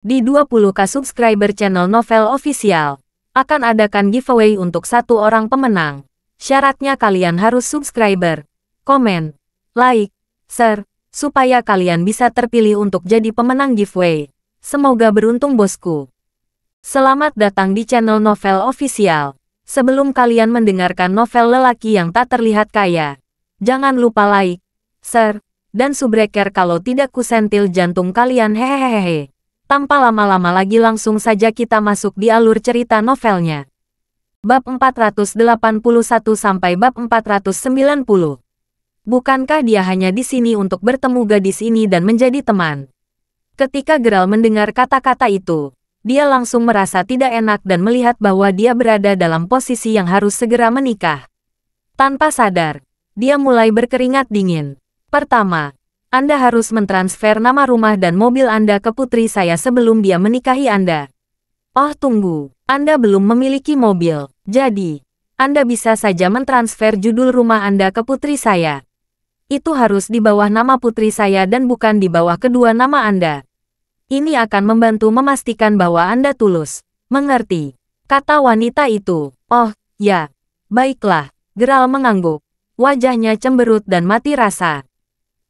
Di 20K subscriber channel Novel Official, akan adakan giveaway untuk satu orang pemenang. Syaratnya kalian harus subscriber, komen, like, share, supaya kalian bisa terpilih untuk jadi pemenang giveaway. Semoga beruntung bosku. Selamat datang di channel Novel Official. Sebelum kalian mendengarkan novel lelaki yang tak terlihat kaya, jangan lupa like, share, dan subbreaker kalau tidak kusentil jantung kalian hehehehe. Tanpa lama-lama lagi langsung saja kita masuk di alur cerita novelnya. Bab 481 sampai bab 490. Bukankah dia hanya di sini untuk bertemu gadis ini dan menjadi teman? Ketika Geralt mendengar kata-kata itu, dia langsung merasa tidak enak dan melihat bahwa dia berada dalam posisi yang harus segera menikah. Tanpa sadar, dia mulai berkeringat dingin. Pertama, Anda harus mentransfer nama rumah dan mobil Anda ke putri saya sebelum dia menikahi Anda. Oh tunggu, Anda belum memiliki mobil, jadi Anda bisa saja mentransfer judul rumah Anda ke putri saya. Itu harus di bawah nama putri saya dan bukan di bawah kedua nama Anda. Ini akan membantu memastikan bahwa Anda tulus. Mengerti? Kata wanita itu. Oh, ya. Baiklah. Geralt mengangguk. Wajahnya cemberut dan mati rasa.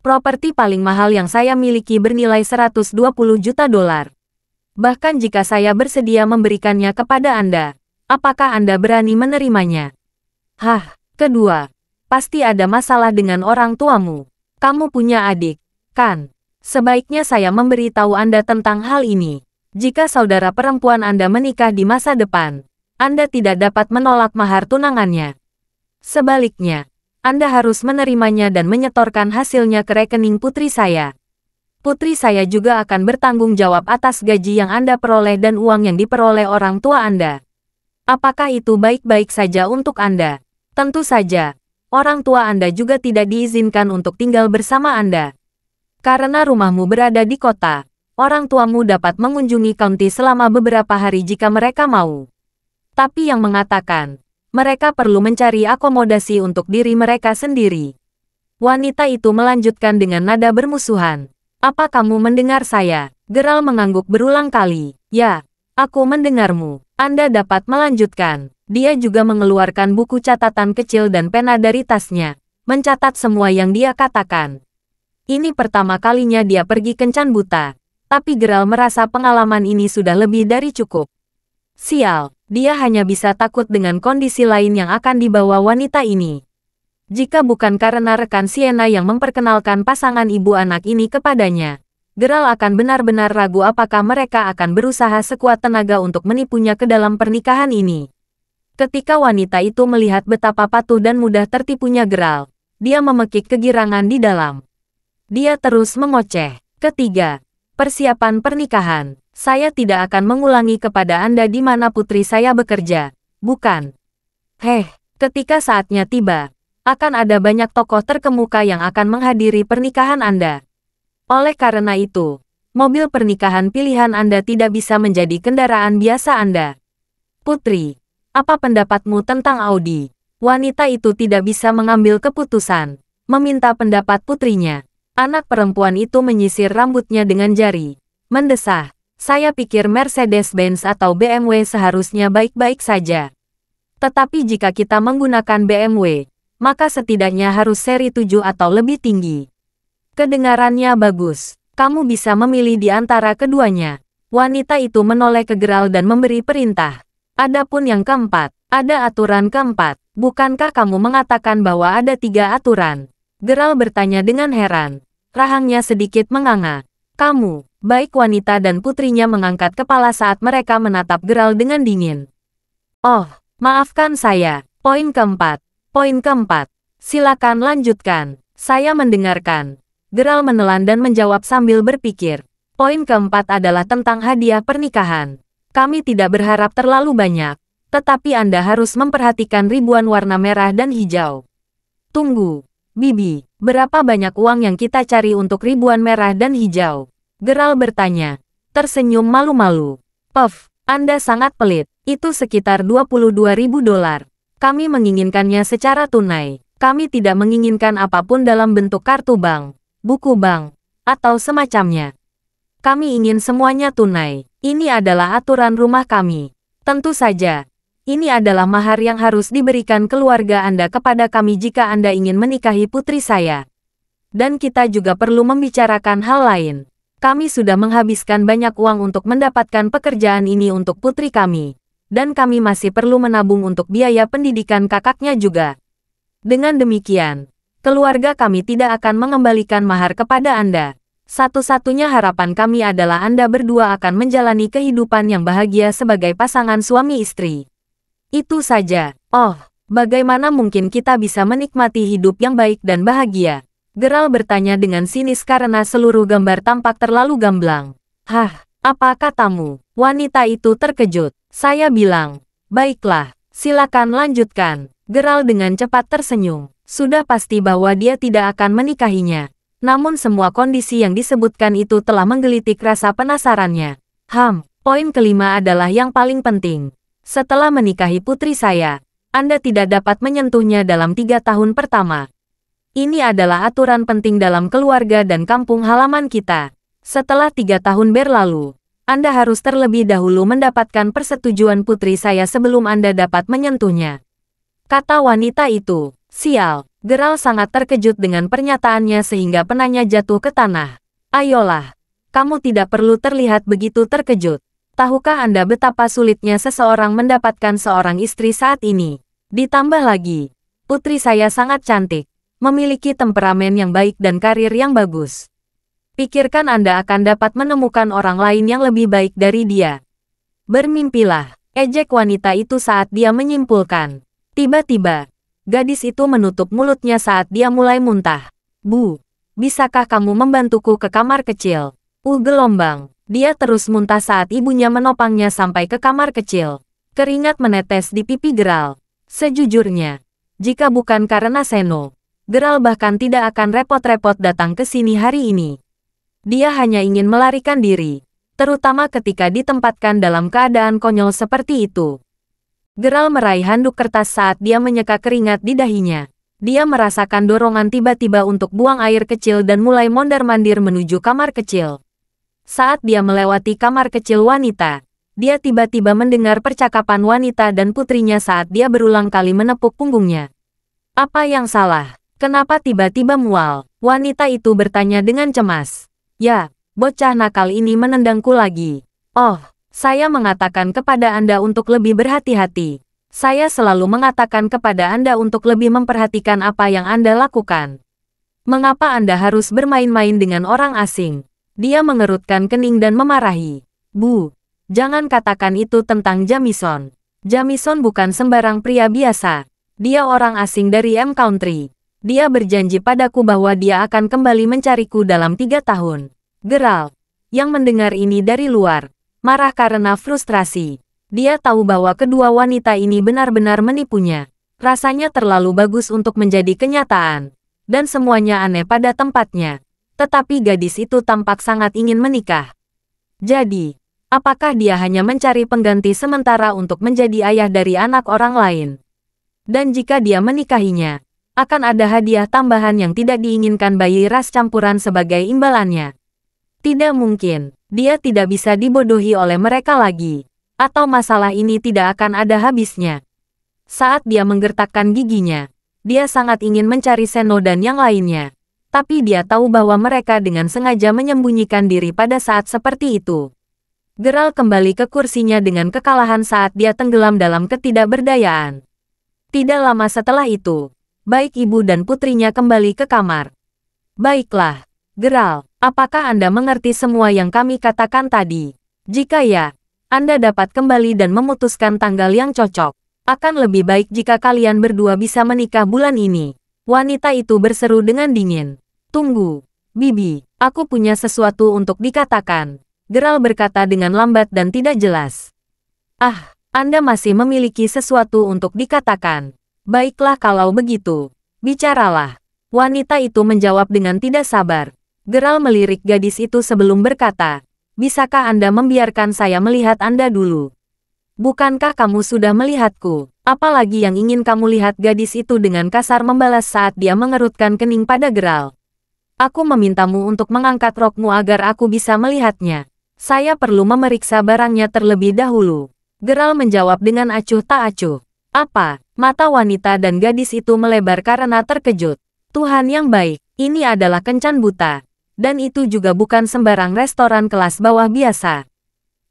Properti paling mahal yang saya miliki bernilai 120 juta dolar. Bahkan jika saya bersedia memberikannya kepada Anda, apakah Anda berani menerimanya? Hah, kedua, pasti ada masalah dengan orang tuamu. Kamu punya adik, kan? Sebaiknya saya memberitahu Anda tentang hal ini. Jika saudara perempuan Anda menikah di masa depan, Anda tidak dapat menolak mahar tunangannya. Sebaliknya, Anda harus menerimanya dan menyetorkan hasilnya ke rekening putri saya. Putri saya juga akan bertanggung jawab atas gaji yang Anda peroleh dan uang yang diperoleh orang tua Anda. Apakah itu baik-baik saja untuk Anda? Tentu saja, orang tua Anda juga tidak diizinkan untuk tinggal bersama Anda. Karena rumahmu berada di kota, orang tuamu dapat mengunjungi county selama beberapa hari jika mereka mau. Tapi yang mengatakan, mereka perlu mencari akomodasi untuk diri mereka sendiri. Wanita itu melanjutkan dengan nada bermusuhan. Apa kamu mendengar saya? Geralt mengangguk berulang kali. Ya, aku mendengarmu. Anda dapat melanjutkan. Dia juga mengeluarkan buku catatan kecil dan pena dari tasnya, mencatat semua yang dia katakan. Ini pertama kalinya dia pergi kencan buta, tapi Geralt merasa pengalaman ini sudah lebih dari cukup. Sial, dia hanya bisa takut dengan kondisi lain yang akan dibawa wanita ini. Jika bukan karena rekan Sienna yang memperkenalkan pasangan ibu anak ini kepadanya, Geralt akan benar-benar ragu apakah mereka akan berusaha sekuat tenaga untuk menipunya ke dalam pernikahan ini. Ketika wanita itu melihat betapa patuh dan mudah tertipunya Geralt, dia memekik kegirangan di dalam. Dia terus mengoceh. Ketiga, persiapan pernikahan. Saya tidak akan mengulangi kepada Anda di mana putri saya bekerja, bukan? Ketika saatnya tiba, akan ada banyak tokoh terkemuka yang akan menghadiri pernikahan Anda. Oleh karena itu, mobil pernikahan pilihan Anda tidak bisa menjadi kendaraan biasa Anda. Putri, apa pendapatmu tentang Audi? Wanita itu tidak bisa mengambil keputusan, meminta pendapat putrinya. Anak perempuan itu menyisir rambutnya dengan jari, mendesah. Saya pikir Mercedes-Benz atau BMW seharusnya baik-baik saja. Tetapi jika kita menggunakan BMW, maka setidaknya harus seri 7 atau lebih tinggi. Kedengarannya bagus. Kamu bisa memilih di antara keduanya. Wanita itu menoleh ke Geralt dan memberi perintah. Adapun yang keempat, ada aturan keempat. Bukankah kamu mengatakan bahwa ada 3 aturan? Geralt bertanya dengan heran. Rahangnya sedikit menganga. Kamu, baik wanita dan putrinya mengangkat kepala saat mereka menatap Geralt dengan dingin. Oh, maafkan saya. Poin keempat. Silakan lanjutkan. Saya mendengarkan. Geralt menelan dan menjawab sambil berpikir. Poin keempat adalah tentang hadiah pernikahan. Kami tidak berharap terlalu banyak, tetapi Anda harus memperhatikan ribuan warna merah dan hijau. Tunggu, Bibi, berapa banyak uang yang kita cari untuk ribuan merah dan hijau? Geralt bertanya, tersenyum malu-malu. Puff, Anda sangat pelit. Itu sekitar 22.000 dolar. Kami menginginkannya secara tunai. Kami tidak menginginkan apapun dalam bentuk kartu bank, buku bank, atau semacamnya. Kami ingin semuanya tunai. Ini adalah aturan rumah kami. Tentu saja. Ini adalah mahar yang harus diberikan keluarga Anda kepada kami jika Anda ingin menikahi putri saya. Dan kita juga perlu membicarakan hal lain. Kami sudah menghabiskan banyak uang untuk mendapatkan pekerjaan ini untuk putri kami. Dan kami masih perlu menabung untuk biaya pendidikan kakaknya juga. Dengan demikian, keluarga kami tidak akan mengembalikan mahar kepada Anda. Satu-satunya harapan kami adalah Anda berdua akan menjalani kehidupan yang bahagia sebagai pasangan suami istri. Itu saja. Oh, bagaimana mungkin kita bisa menikmati hidup yang baik dan bahagia? Geralt bertanya dengan sinis karena seluruh gambar tampak terlalu gamblang. Hah, apa katamu? Wanita itu terkejut. Saya bilang, baiklah, silakan lanjutkan. Geralt dengan cepat tersenyum. Sudah pasti bahwa dia tidak akan menikahinya. Namun semua kondisi yang disebutkan itu telah menggelitik rasa penasarannya. Poin kelima adalah yang paling penting. Setelah menikahi putri saya, Anda tidak dapat menyentuhnya dalam 3 tahun pertama. Ini adalah aturan penting dalam keluarga dan kampung halaman kita. Setelah 3 tahun berlalu, Anda harus terlebih dahulu mendapatkan persetujuan putri saya sebelum Anda dapat menyentuhnya. Kata wanita itu. Sial. Geralt sangat terkejut dengan pernyataannya sehingga penanya jatuh ke tanah. Ayolah, kamu tidak perlu terlihat begitu terkejut. Tahukah Anda betapa sulitnya seseorang mendapatkan seorang istri saat ini? Ditambah lagi, putri saya sangat cantik, memiliki temperamen yang baik dan karir yang bagus. Pikirkan Anda akan dapat menemukan orang lain yang lebih baik dari dia. Bermimpilah, ejek wanita itu saat dia menyimpulkan. Tiba-tiba, gadis itu menutup mulutnya saat dia mulai muntah. Bu, bisakah kamu membantuku ke kamar kecil? Gelombang. Dia terus muntah saat ibunya menopangnya sampai ke kamar kecil. Keringat menetes di pipi Geralt. Sejujurnya, jika bukan karena Seno, Geralt bahkan tidak akan repot-repot datang ke sini hari ini. Dia hanya ingin melarikan diri, terutama ketika ditempatkan dalam keadaan konyol seperti itu. Geralt meraih handuk kertas saat dia menyeka keringat di dahinya. Dia merasakan dorongan tiba-tiba untuk buang air kecil dan mulai mondar-mandir menuju kamar kecil. Saat dia melewati kamar kecil wanita, dia tiba-tiba mendengar percakapan wanita dan putrinya saat dia berulang kali menepuk punggungnya. Apa yang salah? Kenapa tiba-tiba mual? Wanita itu bertanya dengan cemas. Ya, bocah nakal ini menendangku lagi. Oh, saya mengatakan kepada Anda untuk lebih berhati-hati. Saya selalu mengatakan kepada Anda untuk lebih memperhatikan apa yang Anda lakukan. Mengapa Anda harus bermain-main dengan orang asing? Dia mengerutkan kening dan memarahi. Bu, jangan katakan itu tentang Jamison. Jamison bukan sembarang pria biasa. Dia orang asing dari M Country. Dia berjanji padaku bahwa dia akan kembali mencariku dalam 3 tahun. Geralt, yang mendengar ini dari luar, marah karena frustrasi. Dia tahu bahwa kedua wanita ini benar-benar menipunya. Rasanya terlalu bagus untuk menjadi kenyataan. Dan semuanya aneh pada tempatnya. Tetapi gadis itu tampak sangat ingin menikah. Jadi, apakah dia hanya mencari pengganti sementara untuk menjadi ayah dari anak orang lain? Dan jika dia menikahinya, akan ada hadiah tambahan yang tidak diinginkan bayi ras campuran sebagai imbalannya. Tidak mungkin, dia tidak bisa dibodohi oleh mereka lagi. Atau masalah ini tidak akan ada habisnya. Saat dia menggertakkan giginya, dia sangat ingin mencari Seno dan yang lainnya. Tapi dia tahu bahwa mereka dengan sengaja menyembunyikan diri pada saat seperti itu. Geralt kembali ke kursinya dengan kekalahan saat dia tenggelam dalam ketidakberdayaan. Tidak lama setelah itu, baik ibu dan putrinya kembali ke kamar. Baiklah, Geralt, apakah Anda mengerti semua yang kami katakan tadi? Jika ya, Anda dapat kembali dan memutuskan tanggal yang cocok. Akan lebih baik jika kalian berdua bisa menikah bulan ini. Wanita itu berseru dengan dingin. Tunggu, Bibi, aku punya sesuatu untuk dikatakan. Geralt berkata dengan lambat dan tidak jelas. Ah, Anda masih memiliki sesuatu untuk dikatakan. Baiklah kalau begitu. Bicaralah. Wanita itu menjawab dengan tidak sabar. Geralt melirik gadis itu sebelum berkata, bisakah Anda membiarkan saya melihat Anda dulu? Bukankah kamu sudah melihatku? Apalagi yang ingin kamu lihat? Gadis itu dengan kasar membalas saat dia mengerutkan kening pada Geralt. Aku memintamu untuk mengangkat rokmu agar aku bisa melihatnya. Saya perlu memeriksa barangnya terlebih dahulu. Geralt menjawab dengan acuh tak acuh. Apa? Mata wanita dan gadis itu melebar karena terkejut. Tuhan yang baik, ini adalah kencan buta. Dan itu juga bukan sembarang restoran kelas bawah biasa.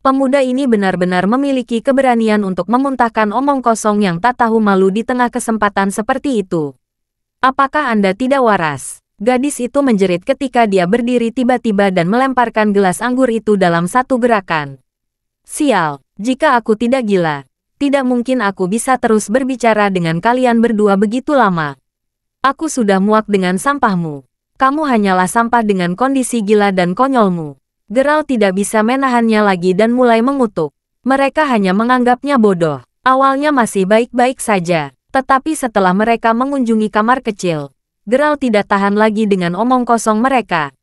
Pemuda ini benar-benar memiliki keberanian untuk memuntahkan omong kosong yang tak tahu malu di tengah kesempatan seperti itu. Apakah Anda tidak waras? Gadis itu menjerit ketika dia berdiri tiba-tiba dan melemparkan gelas anggur itu dalam satu gerakan. Sial, jika aku tidak gila, tidak mungkin aku bisa terus berbicara dengan kalian berdua begitu lama. Aku sudah muak dengan sampahmu. Kamu hanyalah sampah dengan kondisi gila dan konyolmu. Geralt tidak bisa menahannya lagi dan mulai mengutuk. Mereka hanya menganggapnya bodoh. Awalnya masih baik-baik saja, tetapi setelah mereka mengunjungi kamar kecil, Geralt tidak tahan lagi dengan omong kosong mereka.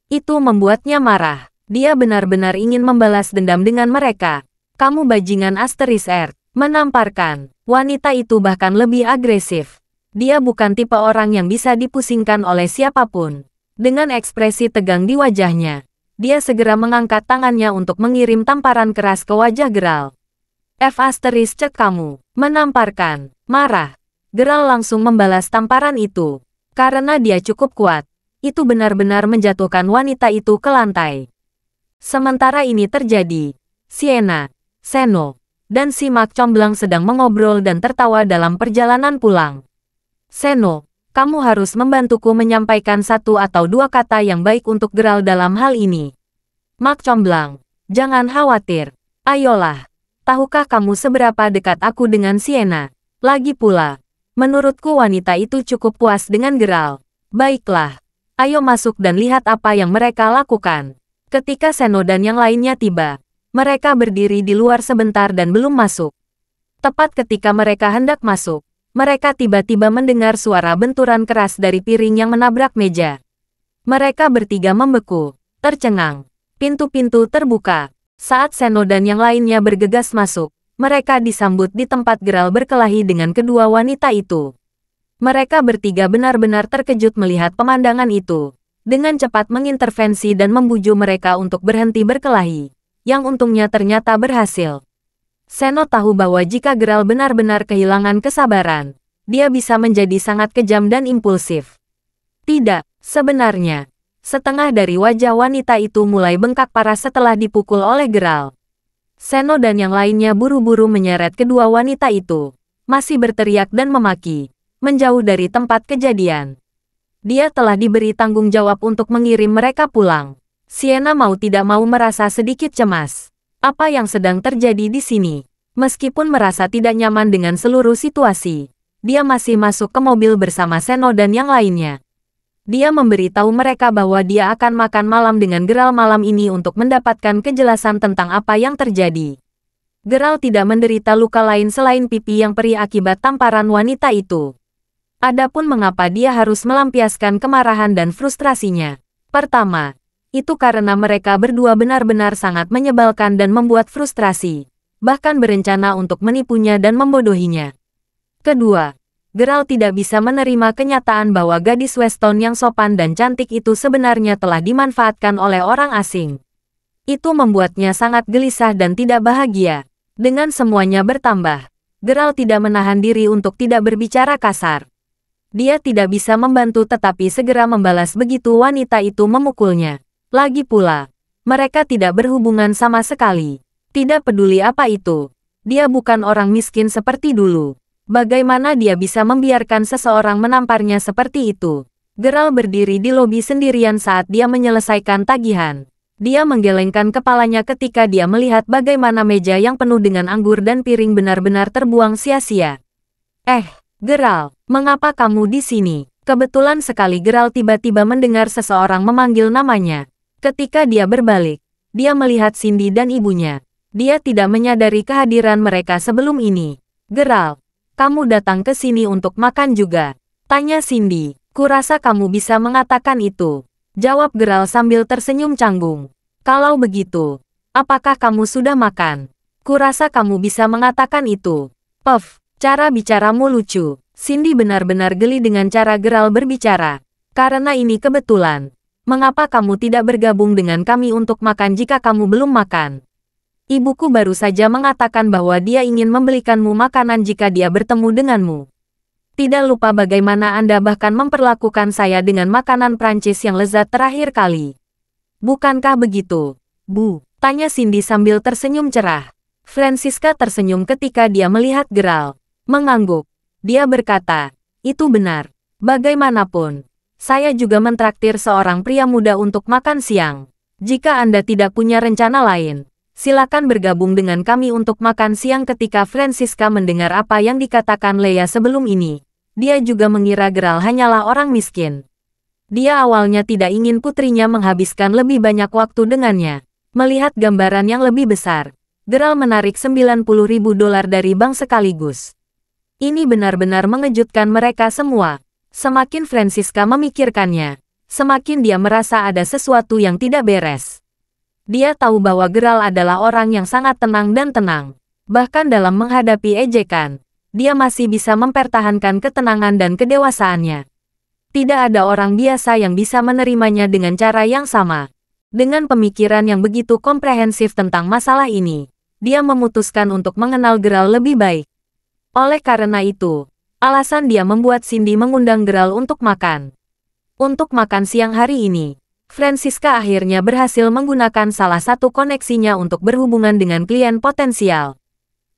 Itu membuatnya marah. Dia benar-benar ingin membalas dendam dengan mereka. Kamu bajingan Asteris Earth. Menamparkan. Wanita itu bahkan lebih agresif. Dia bukan tipe orang yang bisa dipusingkan oleh siapapun. Dengan ekspresi tegang di wajahnya, dia segera mengangkat tangannya untuk mengirim tamparan keras ke wajah Geralt. F Asteris cek kamu. Menamparkan. Marah. Geralt langsung membalas tamparan itu. Karena dia cukup kuat, itu benar-benar menjatuhkan wanita itu ke lantai. Sementara ini terjadi, Sienna, Seno, dan si Mak Comblang sedang mengobrol dan tertawa dalam perjalanan pulang. Seno, kamu harus membantuku menyampaikan satu atau dua kata yang baik untuk Geralt dalam hal ini. Mak Comblang, jangan khawatir. Ayolah, tahukah kamu seberapa dekat aku dengan Sienna? Lagi pula, menurutku wanita itu cukup puas dengan Geralt. Baiklah, ayo masuk dan lihat apa yang mereka lakukan. Ketika Seno dan yang lainnya tiba, mereka berdiri di luar sebentar dan belum masuk. Tepat ketika mereka hendak masuk, mereka tiba-tiba mendengar suara benturan keras dari piring yang menabrak meja. Mereka bertiga membeku, tercengang. Pintu-pintu terbuka. Saat Seno dan yang lainnya bergegas masuk, mereka disambut di tempat Geralt berkelahi dengan kedua wanita itu. Mereka bertiga benar-benar terkejut melihat pemandangan itu. Dengan cepat mengintervensi dan membujuk mereka untuk berhenti berkelahi. Yang untungnya ternyata berhasil. Seno tahu bahwa jika Geralt benar-benar kehilangan kesabaran, dia bisa menjadi sangat kejam dan impulsif. Tidak, sebenarnya, setengah dari wajah wanita itu mulai bengkak parah setelah dipukul oleh Geralt. Seno dan yang lainnya buru-buru menyeret kedua wanita itu, masih berteriak dan memaki, menjauh dari tempat kejadian. Dia telah diberi tanggung jawab untuk mengirim mereka pulang. Sienna mau tidak mau merasa sedikit cemas. Apa yang sedang terjadi di sini? Meskipun merasa tidak nyaman dengan seluruh situasi, dia masih masuk ke mobil bersama Seno dan yang lainnya. Dia memberitahu mereka bahwa dia akan makan malam dengan Geralt malam ini untuk mendapatkan kejelasan tentang apa yang terjadi. Geralt tidak menderita luka lain selain pipi yang perih akibat tamparan wanita itu. Adapun mengapa dia harus melampiaskan kemarahan dan frustrasinya. Pertama, itu karena mereka berdua benar-benar sangat menyebalkan dan membuat frustrasi, bahkan berencana untuk menipunya dan membodohinya. Kedua, Geralt tidak bisa menerima kenyataan bahwa gadis Weston yang sopan dan cantik itu sebenarnya telah dimanfaatkan oleh orang asing. Itu membuatnya sangat gelisah dan tidak bahagia. Dengan semuanya bertambah, Geralt tidak menahan diri untuk tidak berbicara kasar. Dia tidak bisa membantu tetapi segera membalas begitu wanita itu memukulnya. Lagi pula, mereka tidak berhubungan sama sekali. Tidak peduli apa itu. Dia bukan orang miskin seperti dulu. Bagaimana dia bisa membiarkan seseorang menamparnya seperti itu? Geralt berdiri di lobi sendirian saat dia menyelesaikan tagihan. Dia menggelengkan kepalanya ketika dia melihat bagaimana meja yang penuh dengan anggur dan piring benar-benar terbuang sia-sia. Geralt, mengapa kamu di sini? Kebetulan sekali Geralt tiba-tiba mendengar seseorang memanggil namanya. Ketika dia berbalik, dia melihat Cindy dan ibunya. Dia tidak menyadari kehadiran mereka sebelum ini. Geralt, kamu datang ke sini untuk makan juga? Tanya Cindy. Kurasa kamu bisa mengatakan itu. Jawab Geralt sambil tersenyum canggung. Kalau begitu, apakah kamu sudah makan? Kurasa kamu bisa mengatakan itu. Puff, cara bicaramu lucu. Cindy benar-benar geli dengan cara Geralt berbicara. Karena ini kebetulan. Mengapa kamu tidak bergabung dengan kami untuk makan jika kamu belum makan? Ibuku baru saja mengatakan bahwa dia ingin membelikanmu makanan jika dia bertemu denganmu. Tidak lupa bagaimana Anda bahkan memperlakukan saya dengan makanan Prancis yang lezat terakhir kali. Bukankah begitu, Bu? Tanya Cindy sambil tersenyum cerah. Francisca tersenyum ketika dia melihat Geralt. Mengangguk. Dia berkata, itu benar. Bagaimanapun, saya juga mentraktir seorang pria muda untuk makan siang. Jika Anda tidak punya rencana lain, silakan bergabung dengan kami untuk makan siang. Ketika Francisca mendengar apa yang dikatakan Leia sebelum ini, dia juga mengira Geralt hanyalah orang miskin. Dia awalnya tidak ingin putrinya menghabiskan lebih banyak waktu dengannya. Melihat gambaran yang lebih besar, Geralt menarik $90.000 dari bank sekaligus. Ini benar-benar mengejutkan mereka semua. Semakin Francisca memikirkannya, semakin dia merasa ada sesuatu yang tidak beres. Dia tahu bahwa Geralt adalah orang yang sangat tenang dan tenang. Bahkan dalam menghadapi ejekan, dia masih bisa mempertahankan ketenangan dan kedewasaannya. Tidak ada orang biasa yang bisa menerimanya dengan cara yang sama. Dengan pemikiran yang begitu komprehensif tentang masalah ini, dia memutuskan untuk mengenal Geralt lebih baik. Oleh karena itu, alasan dia membuat Cindy mengundang Geralt untuk makan. Untuk makan siang hari ini, Francisca akhirnya berhasil menggunakan salah satu koneksinya untuk berhubungan dengan klien potensial.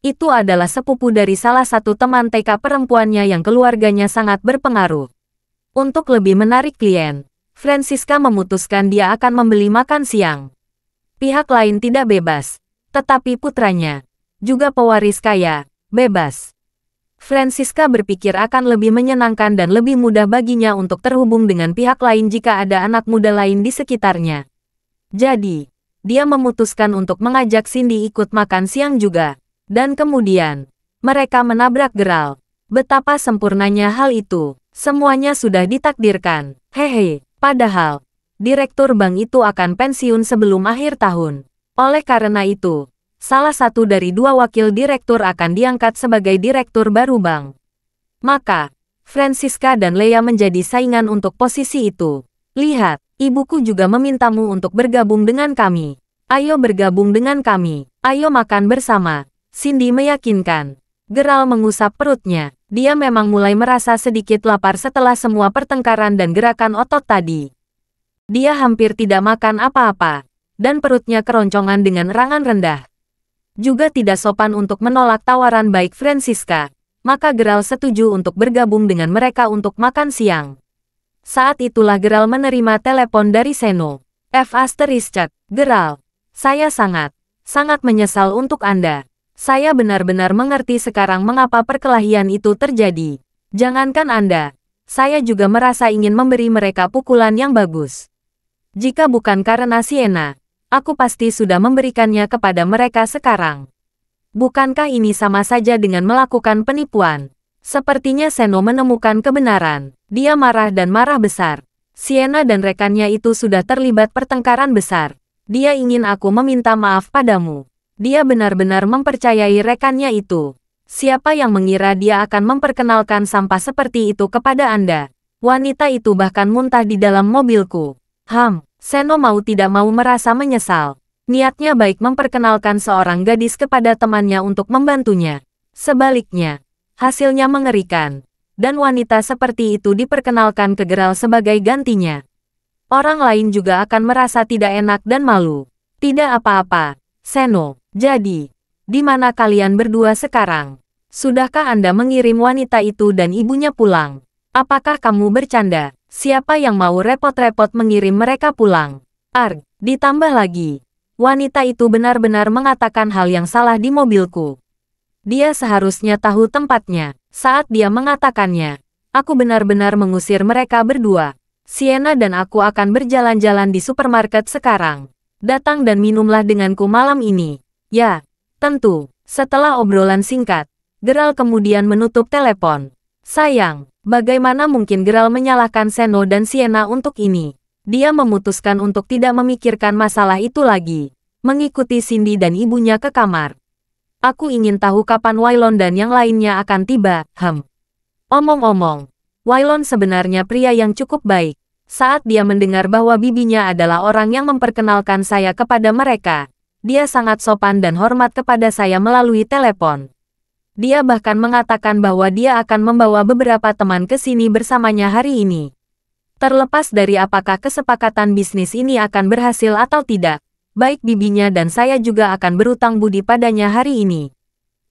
Itu adalah sepupu dari salah satu teman TK perempuannya yang keluarganya sangat berpengaruh. Untuk lebih menarik klien, Francisca memutuskan dia akan membeli makan siang. Pihak lain tidak bebas, tetapi putranya, juga pewaris kaya, bebas. Francisca berpikir akan lebih menyenangkan dan lebih mudah baginya untuk terhubung dengan pihak lain jika ada anak muda lain di sekitarnya. Jadi, dia memutuskan untuk mengajak Cindy ikut makan siang juga. Dan kemudian, mereka menabrak Geralt. Betapa sempurnanya hal itu. Semuanya sudah ditakdirkan. Hehe, padahal, direktur bank itu akan pensiun sebelum akhir tahun. Oleh karena itu, salah satu dari dua wakil direktur akan diangkat sebagai direktur baru bank. Maka, Francisca dan Leia menjadi saingan untuk posisi itu. Lihat, ibuku juga memintamu untuk bergabung dengan kami. Ayo bergabung dengan kami. Ayo makan bersama. Cindy meyakinkan. Geralt mengusap perutnya. Dia memang mulai merasa sedikit lapar setelah semua pertengkaran dan gerakan otot tadi. Dia hampir tidak makan apa-apa, dan perutnya keroncongan dengan rangan rendah. Juga tidak sopan untuk menolak tawaran baik Francisca, maka Geralt setuju untuk bergabung dengan mereka untuk makan siang. Saat itulah Geralt menerima telepon dari Seno. Geralt, saya sangat menyesal untuk Anda. Saya benar-benar mengerti sekarang mengapa perkelahian itu terjadi. Jangankan Anda, saya juga merasa ingin memberi mereka pukulan yang bagus. Jika bukan karena Sienna, aku pasti sudah memberikannya kepada mereka sekarang. Bukankah ini sama saja dengan melakukan penipuan? Sepertinya Seno menemukan kebenaran. Dia marah dan marah besar. Sienna dan rekannya itu sudah terlibat pertengkaran besar. Dia ingin aku meminta maaf padamu. Dia benar-benar mempercayai rekannya itu. Siapa yang mengira dia akan memperkenalkan sampah seperti itu kepada Anda? Wanita itu bahkan muntah di dalam mobilku. Seno mau tidak mau merasa menyesal. Niatnya baik memperkenalkan seorang gadis kepada temannya untuk membantunya. Sebaliknya, hasilnya mengerikan. Dan wanita seperti itu diperkenalkan ke Geralt sebagai gantinya. Orang lain juga akan merasa tidak enak dan malu. Tidak apa-apa, Seno. Jadi, di mana kalian berdua sekarang? Sudahkah Anda mengirim wanita itu dan ibunya pulang? Apakah kamu bercanda? Siapa yang mau repot-repot mengirim mereka pulang? Ditambah lagi, wanita itu benar-benar mengatakan hal yang salah di mobilku. Dia seharusnya tahu tempatnya. Saat dia mengatakannya, aku benar-benar mengusir mereka berdua. Sienna dan aku akan berjalan-jalan di supermarket sekarang. Datang dan minumlah denganku malam ini. Ya, tentu. Setelah obrolan singkat, Geralt kemudian menutup telepon. Sayang, bagaimana mungkin Geralt menyalahkan Seno dan Sienna untuk ini? Dia memutuskan untuk tidak memikirkan masalah itu lagi. Mengikuti Cindy dan ibunya ke kamar. Aku ingin tahu kapan Waylon dan yang lainnya akan tiba. Omong-omong, Waylon sebenarnya pria yang cukup baik. Saat dia mendengar bahwa bibinya adalah orang yang memperkenalkan saya kepada mereka, dia sangat sopan dan hormat kepada saya melalui telepon. Dia bahkan mengatakan bahwa dia akan membawa beberapa teman ke sini bersamanya hari ini. Terlepas dari apakah kesepakatan bisnis ini akan berhasil atau tidak, baik bibinya dan saya juga akan berutang budi padanya hari ini.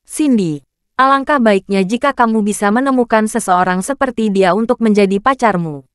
Cindy, alangkah baiknya jika kamu bisa menemukan seseorang seperti dia untuk menjadi pacarmu.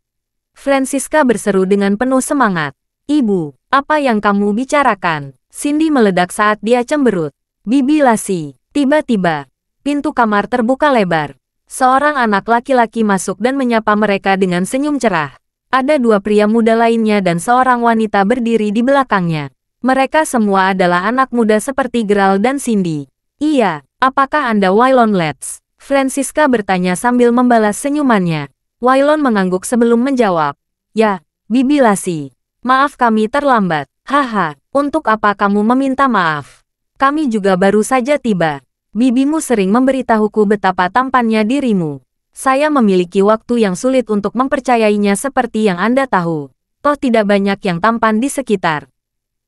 Francisca berseru dengan penuh semangat. Ibu, apa yang kamu bicarakan? Cindy meledak saat dia cemberut. Bibi Lassie. Tiba-tiba, pintu kamar terbuka lebar. Seorang anak laki-laki masuk dan menyapa mereka dengan senyum cerah. Ada dua pria muda lainnya dan seorang wanita berdiri di belakangnya. Mereka semua adalah anak muda seperti Gerald dan Cindy. Iya, apakah Anda Waylon Letts? Francisca bertanya sambil membalas senyumannya. Waylon mengangguk sebelum menjawab. Ya, Bibi Lassie. Maaf kami terlambat. Haha, untuk apa kamu meminta maaf? Kami juga baru saja tiba. Bibimu sering memberitahuku betapa tampannya dirimu. Saya memiliki waktu yang sulit untuk mempercayainya seperti yang Anda tahu. Toh tidak banyak yang tampan di sekitar.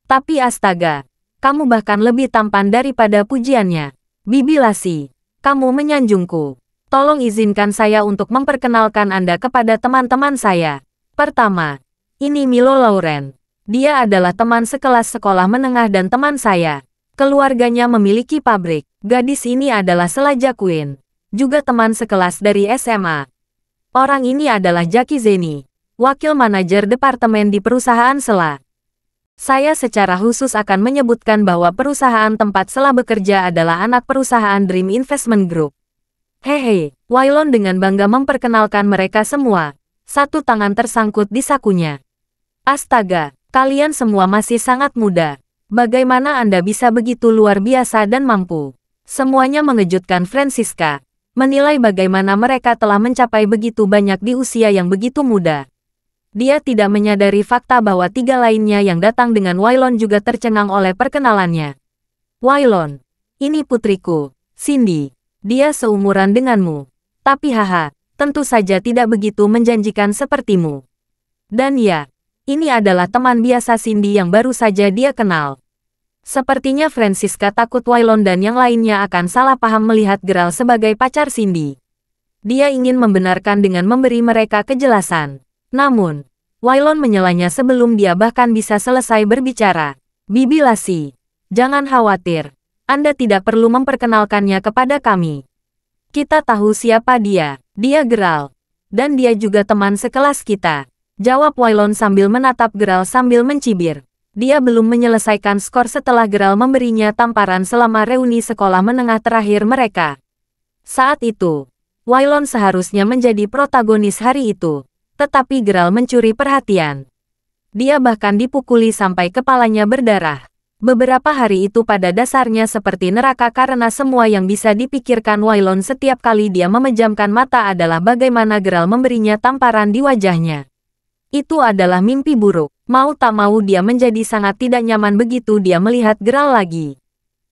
Tapi astaga, kamu bahkan lebih tampan daripada pujiannya. Bibi Lassie, kamu menyanjungku. Tolong izinkan saya untuk memperkenalkan Anda kepada teman-teman saya. Pertama, ini Milo Lauren. Dia adalah teman sekelas sekolah menengah dan teman saya. Keluarganya memiliki pabrik. Gadis ini adalah Selaja Queen. Juga teman sekelas dari SMA. Orang ini adalah Jackie Zeni, wakil manajer departemen di perusahaan Sela. Saya secara khusus akan menyebutkan bahwa perusahaan tempat Sela bekerja adalah anak perusahaan Dream Investment Group. Hehe, Waylon dengan bangga memperkenalkan mereka semua. Satu tangan tersangkut di sakunya. Astaga, kalian semua masih sangat muda. Bagaimana Anda bisa begitu luar biasa dan mampu? Semuanya mengejutkan Francisca. Menilai bagaimana mereka telah mencapai begitu banyak di usia yang begitu muda. Dia tidak menyadari fakta bahwa tiga lainnya yang datang dengan Waylon juga tercengang oleh perkenalannya. Waylon, ini putriku, Cindy. Dia seumuran denganmu. Tapi haha, tentu saja tidak begitu menjanjikan sepertimu. Dan ya, ini adalah teman biasa Cindy yang baru saja dia kenal. Sepertinya Francisca takut Waylon dan yang lainnya akan salah paham melihat Gerald sebagai pacar Cindy. Dia ingin membenarkan dengan memberi mereka kejelasan. Namun, Waylon menyelanya sebelum dia bahkan bisa selesai berbicara. Bibi Lassie, jangan khawatir. Anda tidak perlu memperkenalkannya kepada kami. Kita tahu siapa dia. Dia Gerald. Dan dia juga teman sekelas kita. Jawab Waylon sambil menatap Gerald sambil mencibir. Dia belum menyelesaikan skor setelah Gerald memberinya tamparan selama reuni sekolah menengah terakhir mereka. Saat itu, Waylon seharusnya menjadi protagonis hari itu. Tetapi Gerald mencuri perhatian. Dia bahkan dipukuli sampai kepalanya berdarah. Beberapa hari itu pada dasarnya seperti neraka karena semua yang bisa dipikirkan Waylon setiap kali dia memejamkan mata adalah bagaimana Gerald memberinya tamparan di wajahnya. Itu adalah mimpi buruk. Mau tak mau dia menjadi sangat tidak nyaman begitu dia melihat Gerald lagi.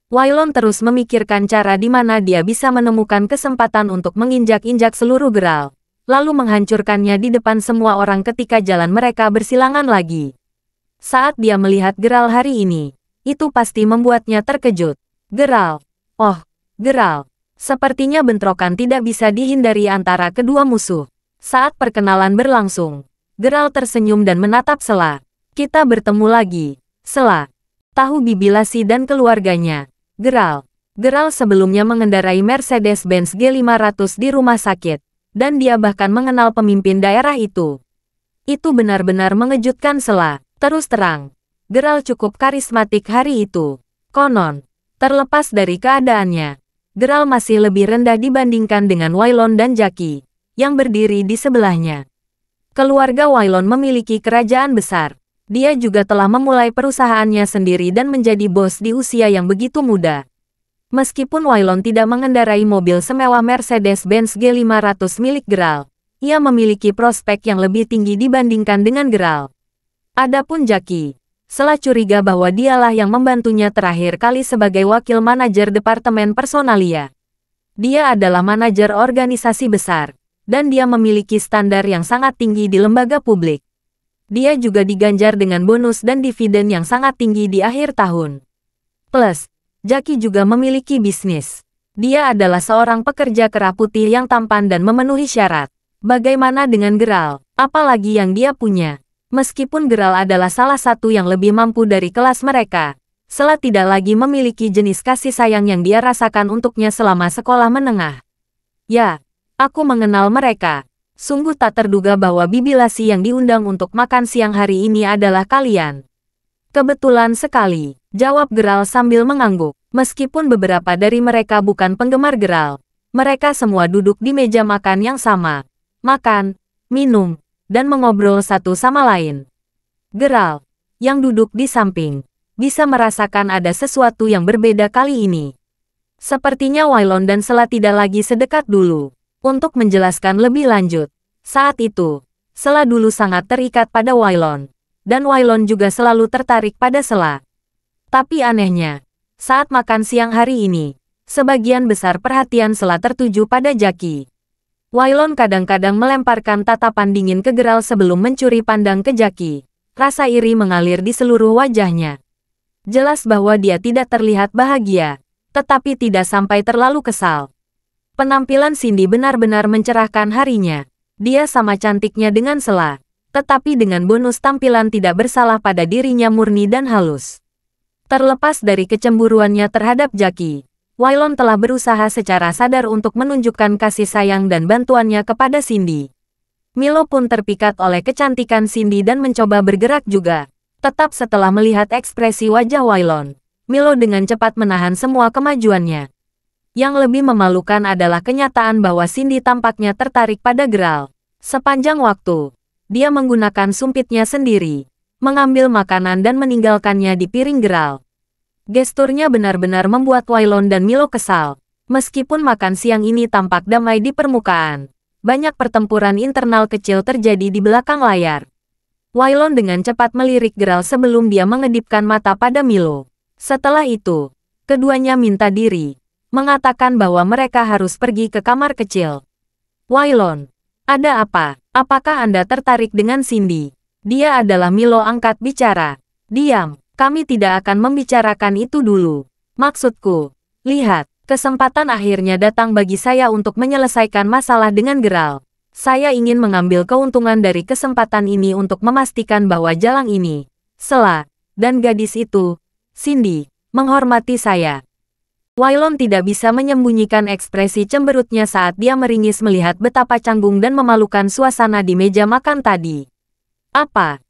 Waylon terus memikirkan cara di mana dia bisa menemukan kesempatan untuk menginjak-injak seluruh Gerald, lalu menghancurkannya di depan semua orang ketika jalan mereka bersilangan lagi. Saat dia melihat Gerald hari ini, itu pasti membuatnya terkejut. Gerald. Oh, Gerald. Sepertinya bentrokan tidak bisa dihindari antara kedua musuh. Saat perkenalan berlangsung, Gerald tersenyum dan menatap Sela. Kita bertemu lagi, Sela. Tahu Bibi Lassie dan keluarganya. Gerald. Gerald sebelumnya mengendarai Mercedes-Benz G500 di rumah sakit, dan dia bahkan mengenal pemimpin daerah itu. Itu benar-benar mengejutkan Sela. Terus terang, Gerald cukup karismatik hari itu. Konon, terlepas dari keadaannya, Gerald masih lebih rendah dibandingkan dengan Waylon dan Jackie, yang berdiri di sebelahnya. Keluarga Waylon memiliki kerajaan besar. Dia juga telah memulai perusahaannya sendiri dan menjadi bos di usia yang begitu muda. Meskipun Waylon tidak mengendarai mobil semewah Mercedes-Benz G500 milik Gerald, ia memiliki prospek yang lebih tinggi dibandingkan dengan Gerald. Adapun Jackie, Sela curiga bahwa dialah yang membantunya terakhir kali sebagai wakil manajer departemen personalia. Dia adalah manajer organisasi besar, dan dia memiliki standar yang sangat tinggi di lembaga publik. Dia juga diganjar dengan bonus dan dividen yang sangat tinggi di akhir tahun. Plus, Jackie juga memiliki bisnis. Dia adalah seorang pekerja kera putih yang tampan dan memenuhi syarat. Bagaimana dengan Geralt? Apalagi yang dia punya? Meskipun Geralt adalah salah satu yang lebih mampu dari kelas mereka, Sela tidak lagi memiliki jenis kasih sayang yang dia rasakan untuknya selama sekolah menengah. Ya, aku mengenal mereka. Sungguh tak terduga bahwa Bibilasi yang diundang untuk makan siang hari ini adalah kalian. Kebetulan sekali, jawab Geralt sambil mengangguk. Meskipun beberapa dari mereka bukan penggemar Geralt, mereka semua duduk di meja makan yang sama. Makan, minum, dan mengobrol satu sama lain. Geralt, yang duduk di samping, bisa merasakan ada sesuatu yang berbeda kali ini. Sepertinya Wailon dan Sela tidak lagi sedekat dulu. Untuk menjelaskan lebih lanjut, saat itu, Sela dulu sangat terikat pada Wailon, dan Wailon juga selalu tertarik pada Sela. Tapi anehnya, saat makan siang hari ini, sebagian besar perhatian Sela tertuju pada Jackie. Wailon kadang-kadang melemparkan tatapan dingin ke Geralt sebelum mencuri pandang ke Jackie. Rasa iri mengalir di seluruh wajahnya. Jelas bahwa dia tidak terlihat bahagia, tetapi tidak sampai terlalu kesal. Penampilan Cindy benar-benar mencerahkan harinya. Dia sama cantiknya dengan Sela, tetapi dengan bonus tampilan tidak bersalah pada dirinya murni dan halus. Terlepas dari kecemburuannya terhadap Jackie, Wailon telah berusaha secara sadar untuk menunjukkan kasih sayang dan bantuannya kepada Cindy. Milo pun terpikat oleh kecantikan Cindy dan mencoba bergerak juga. Tetap setelah melihat ekspresi wajah Wailon, Milo dengan cepat menahan semua kemajuannya. Yang lebih memalukan adalah kenyataan bahwa Cindy tampaknya tertarik pada Geralt. Sepanjang waktu, dia menggunakan sumpitnya sendiri, mengambil makanan dan meninggalkannya di piring Geralt. Gesturnya benar-benar membuat Wailon dan Milo kesal. Meskipun makan siang ini tampak damai di permukaan, banyak pertempuran internal kecil terjadi di belakang layar. Wailon dengan cepat melirik Geralt sebelum dia mengedipkan mata pada Milo. Setelah itu, keduanya minta diri, mengatakan bahwa mereka harus pergi ke kamar kecil. Wailon, ada apa? Apakah Anda tertarik dengan Cindy? Dia adalah Milo angkat bicara. Diam, kami tidak akan membicarakan itu dulu. Maksudku, lihat, kesempatan akhirnya datang bagi saya untuk menyelesaikan masalah dengan Geralt. Saya ingin mengambil keuntungan dari kesempatan ini untuk memastikan bahwa Jalang ini, Sela, dan gadis itu, Cindy, menghormati saya. Wailon tidak bisa menyembunyikan ekspresi cemberutnya saat dia meringis melihat betapa canggung dan memalukan suasana di meja makan tadi.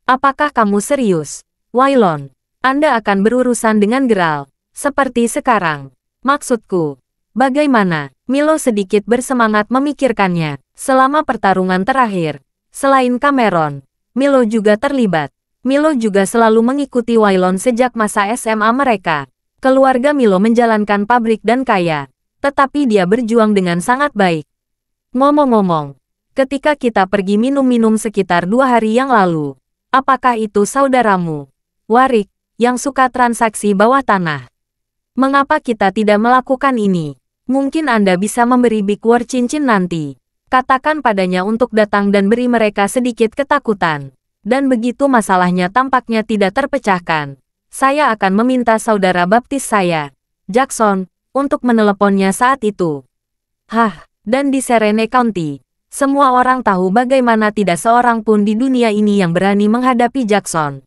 Apakah kamu serius? Wailon, Anda akan berurusan dengan Geralt, seperti sekarang. Maksudku, bagaimana? Milo sedikit bersemangat memikirkannya. Selama pertarungan terakhir, selain Cameron, Milo juga terlibat. Milo juga selalu mengikuti Wailon sejak masa SMA mereka. Keluarga Milo menjalankan pabrik dan kaya, tetapi dia berjuang dengan sangat baik. Ngomong-ngomong, ketika kita pergi minum-minum sekitar 2 hari yang lalu, apakah itu saudaramu, Warwick, yang suka transaksi bawah tanah? Mengapa kita tidak melakukan ini? Mungkin Anda bisa memberi Big War cincin nanti. Katakan padanya untuk datang dan beri mereka sedikit ketakutan. Dan begitu masalahnya tampaknya tidak terpecahkan, saya akan meminta saudara baptis saya, Jackson, untuk meneleponnya saat itu. Dan di Serene County, semua orang tahu bagaimana tidak seorang pun di dunia ini yang berani menghadapi Jackson.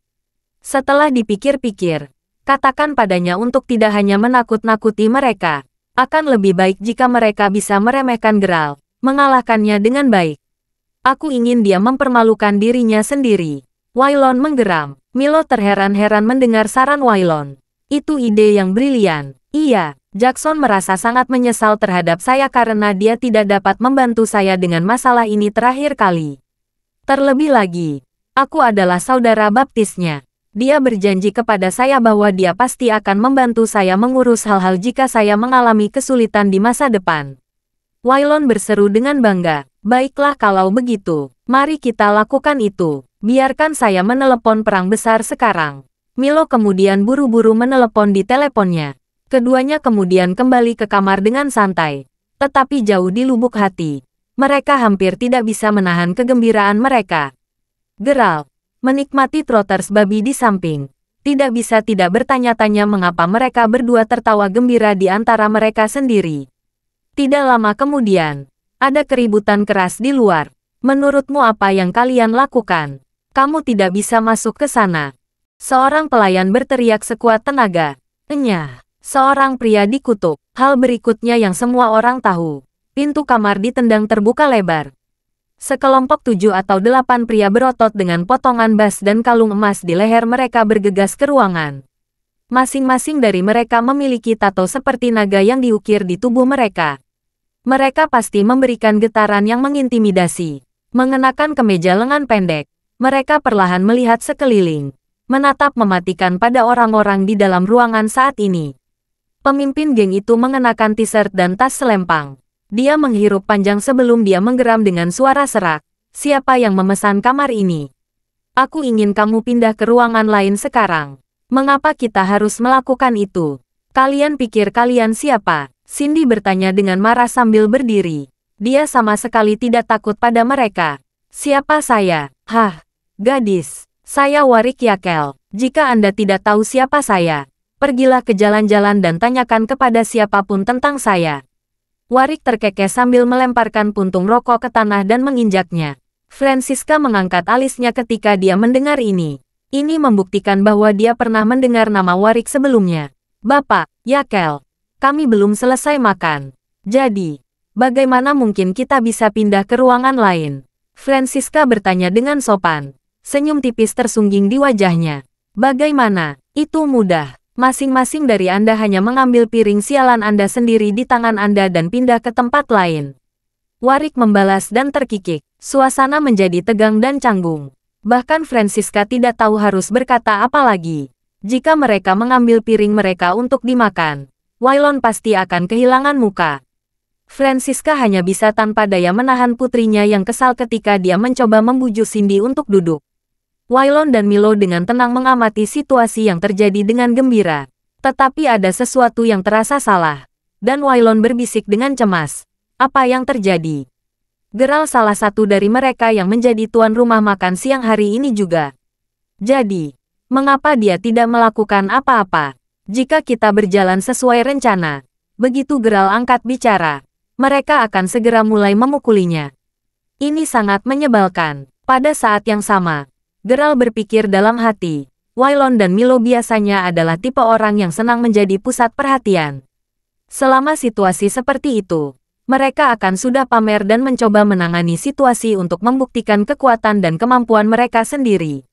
Setelah dipikir-pikir, katakan padanya untuk tidak hanya menakut-nakuti mereka. Akan lebih baik jika mereka bisa meremehkan Geralt, mengalahkannya dengan baik. Aku ingin dia mempermalukan dirinya sendiri. Wailon menggeram. Milo terheran-heran mendengar saran Wailon. Itu ide yang brilian. Iya, Jackson merasa sangat menyesal terhadap saya karena dia tidak dapat membantu saya dengan masalah ini terakhir kali. Terlebih lagi, aku adalah saudara baptisnya. Dia berjanji kepada saya bahwa dia pasti akan membantu saya mengurus hal-hal jika saya mengalami kesulitan di masa depan. Wailon berseru dengan bangga. Baiklah kalau begitu, mari kita lakukan itu. Biarkan saya menelepon perang besar sekarang. Milo kemudian buru-buru menelepon di teleponnya. Keduanya kemudian kembali ke kamar dengan santai. Tetapi jauh di lubuk hati, mereka hampir tidak bisa menahan kegembiraan mereka. Geralt, menikmati trotters babi di samping. Tidak bisa tidak bertanya-tanya mengapa mereka berdua tertawa gembira di antara mereka sendiri. Tidak lama kemudian, ada keributan keras di luar. Menurutmu apa yang kalian lakukan? Kamu tidak bisa masuk ke sana. Seorang pelayan berteriak sekuat tenaga. Enyah, seorang pria dikutuk. Hal berikutnya yang semua orang tahu. Pintu kamar ditendang terbuka lebar. Sekelompok 7 atau 8 pria berotot dengan potongan bas dan kalung emas di leher mereka bergegas ke ruangan. Masing-masing dari mereka memiliki tato seperti naga yang diukir di tubuh mereka. Mereka pasti memberikan getaran yang mengintimidasi. Mengenakan kemeja lengan pendek, mereka perlahan melihat sekeliling, menatap mematikan pada orang-orang di dalam ruangan saat ini. Pemimpin geng itu mengenakan t-shirt dan tas selempang. Dia menghirup panjang sebelum dia menggeram dengan suara serak. Siapa yang memesan kamar ini? Aku ingin kamu pindah ke ruangan lain sekarang. Mengapa kita harus melakukan itu? Kalian pikir kalian siapa? Cindy bertanya dengan marah sambil berdiri. Dia sama sekali tidak takut pada mereka. Siapa saya? Hah, gadis. Saya Warwick Yakel. Jika Anda tidak tahu siapa saya, pergilah ke jalan-jalan dan tanyakan kepada siapapun tentang saya. Warwick terkekeh sambil melemparkan puntung rokok ke tanah dan menginjaknya. Franziska mengangkat alisnya ketika dia mendengar ini. Ini membuktikan bahwa dia pernah mendengar nama Warwick sebelumnya. Bapak, Yakel, kami belum selesai makan. Jadi, bagaimana mungkin kita bisa pindah ke ruangan lain? Franziska bertanya dengan sopan. Senyum tipis tersungging di wajahnya. Bagaimana? Itu mudah. Masing-masing dari Anda hanya mengambil piring sialan Anda sendiri di tangan Anda dan pindah ke tempat lain. Warwick membalas dan terkikik. Suasana menjadi tegang dan canggung. Bahkan Franziska tidak tahu harus berkata apa lagi. Jika mereka mengambil piring mereka untuk dimakan, Waylon pasti akan kehilangan muka. Franziska hanya bisa tanpa daya menahan putrinya yang kesal ketika dia mencoba membujuk Cindy untuk duduk. Waylon dan Milo dengan tenang mengamati situasi yang terjadi dengan gembira. Tetapi ada sesuatu yang terasa salah. Dan Waylon berbisik dengan cemas. Apa yang terjadi? Geral salah satu dari mereka yang menjadi tuan rumah makan siang hari ini juga. Jadi, mengapa dia tidak melakukan apa-apa? Jika kita berjalan sesuai rencana, begitu Geral angkat bicara, mereka akan segera mulai memukulinya. Ini sangat menyebalkan. Pada saat yang sama, Geral berpikir dalam hati, Waylon dan Milo biasanya adalah tipe orang yang senang menjadi pusat perhatian. Selama situasi seperti itu, mereka akan sudah pamer dan mencoba menangani situasi untuk membuktikan kekuatan dan kemampuan mereka sendiri.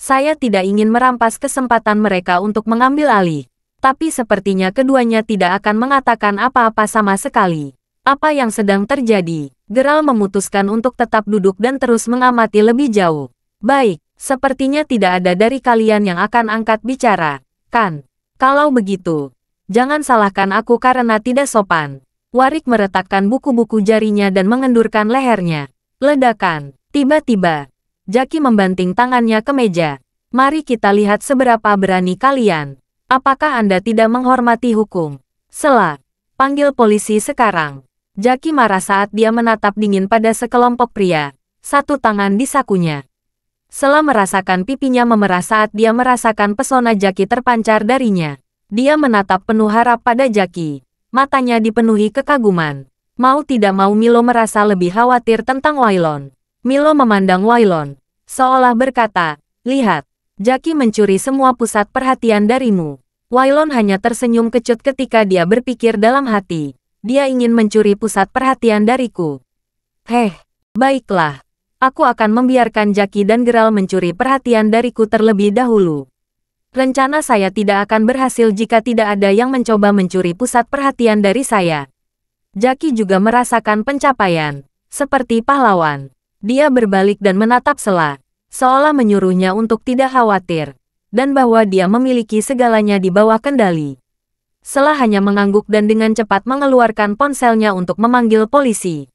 Saya tidak ingin merampas kesempatan mereka untuk mengambil alih, tapi sepertinya keduanya tidak akan mengatakan apa-apa sama sekali. Apa yang sedang terjadi? Geral memutuskan untuk tetap duduk dan terus mengamati lebih jauh. Baik, sepertinya tidak ada dari kalian yang akan angkat bicara, kan? Kalau begitu, jangan salahkan aku karena tidak sopan. Warwick meretakkan buku-buku jarinya dan mengendurkan lehernya. Ledakan. Tiba-tiba, Jackie membanting tangannya ke meja. Mari kita lihat seberapa berani kalian. Apakah Anda tidak menghormati hukum? Sela, panggil polisi sekarang. Jackie marah saat dia menatap dingin pada sekelompok pria. Satu tangan di sakunya. Sela merasakan pipinya memerah saat dia merasakan pesona Jackie terpancar darinya. Dia menatap penuh harap pada Jackie. Matanya dipenuhi kekaguman. Mau tidak mau Milo merasa lebih khawatir tentang Waylon. Milo memandang Waylon, seolah berkata, lihat, Jackie mencuri semua pusat perhatian darimu. Waylon hanya tersenyum kecut ketika dia berpikir dalam hati. Dia ingin mencuri pusat perhatian dariku. Baiklah. Aku akan membiarkan Jackie dan Geral mencuri perhatian dariku terlebih dahulu. Rencana saya tidak akan berhasil jika tidak ada yang mencoba mencuri pusat perhatian dari saya. Jackie juga merasakan pencapaian, seperti pahlawan. Dia berbalik dan menatap Sela, seolah menyuruhnya untuk tidak khawatir, dan bahwa dia memiliki segalanya di bawah kendali. Sela hanya mengangguk dan dengan cepat mengeluarkan ponselnya untuk memanggil polisi.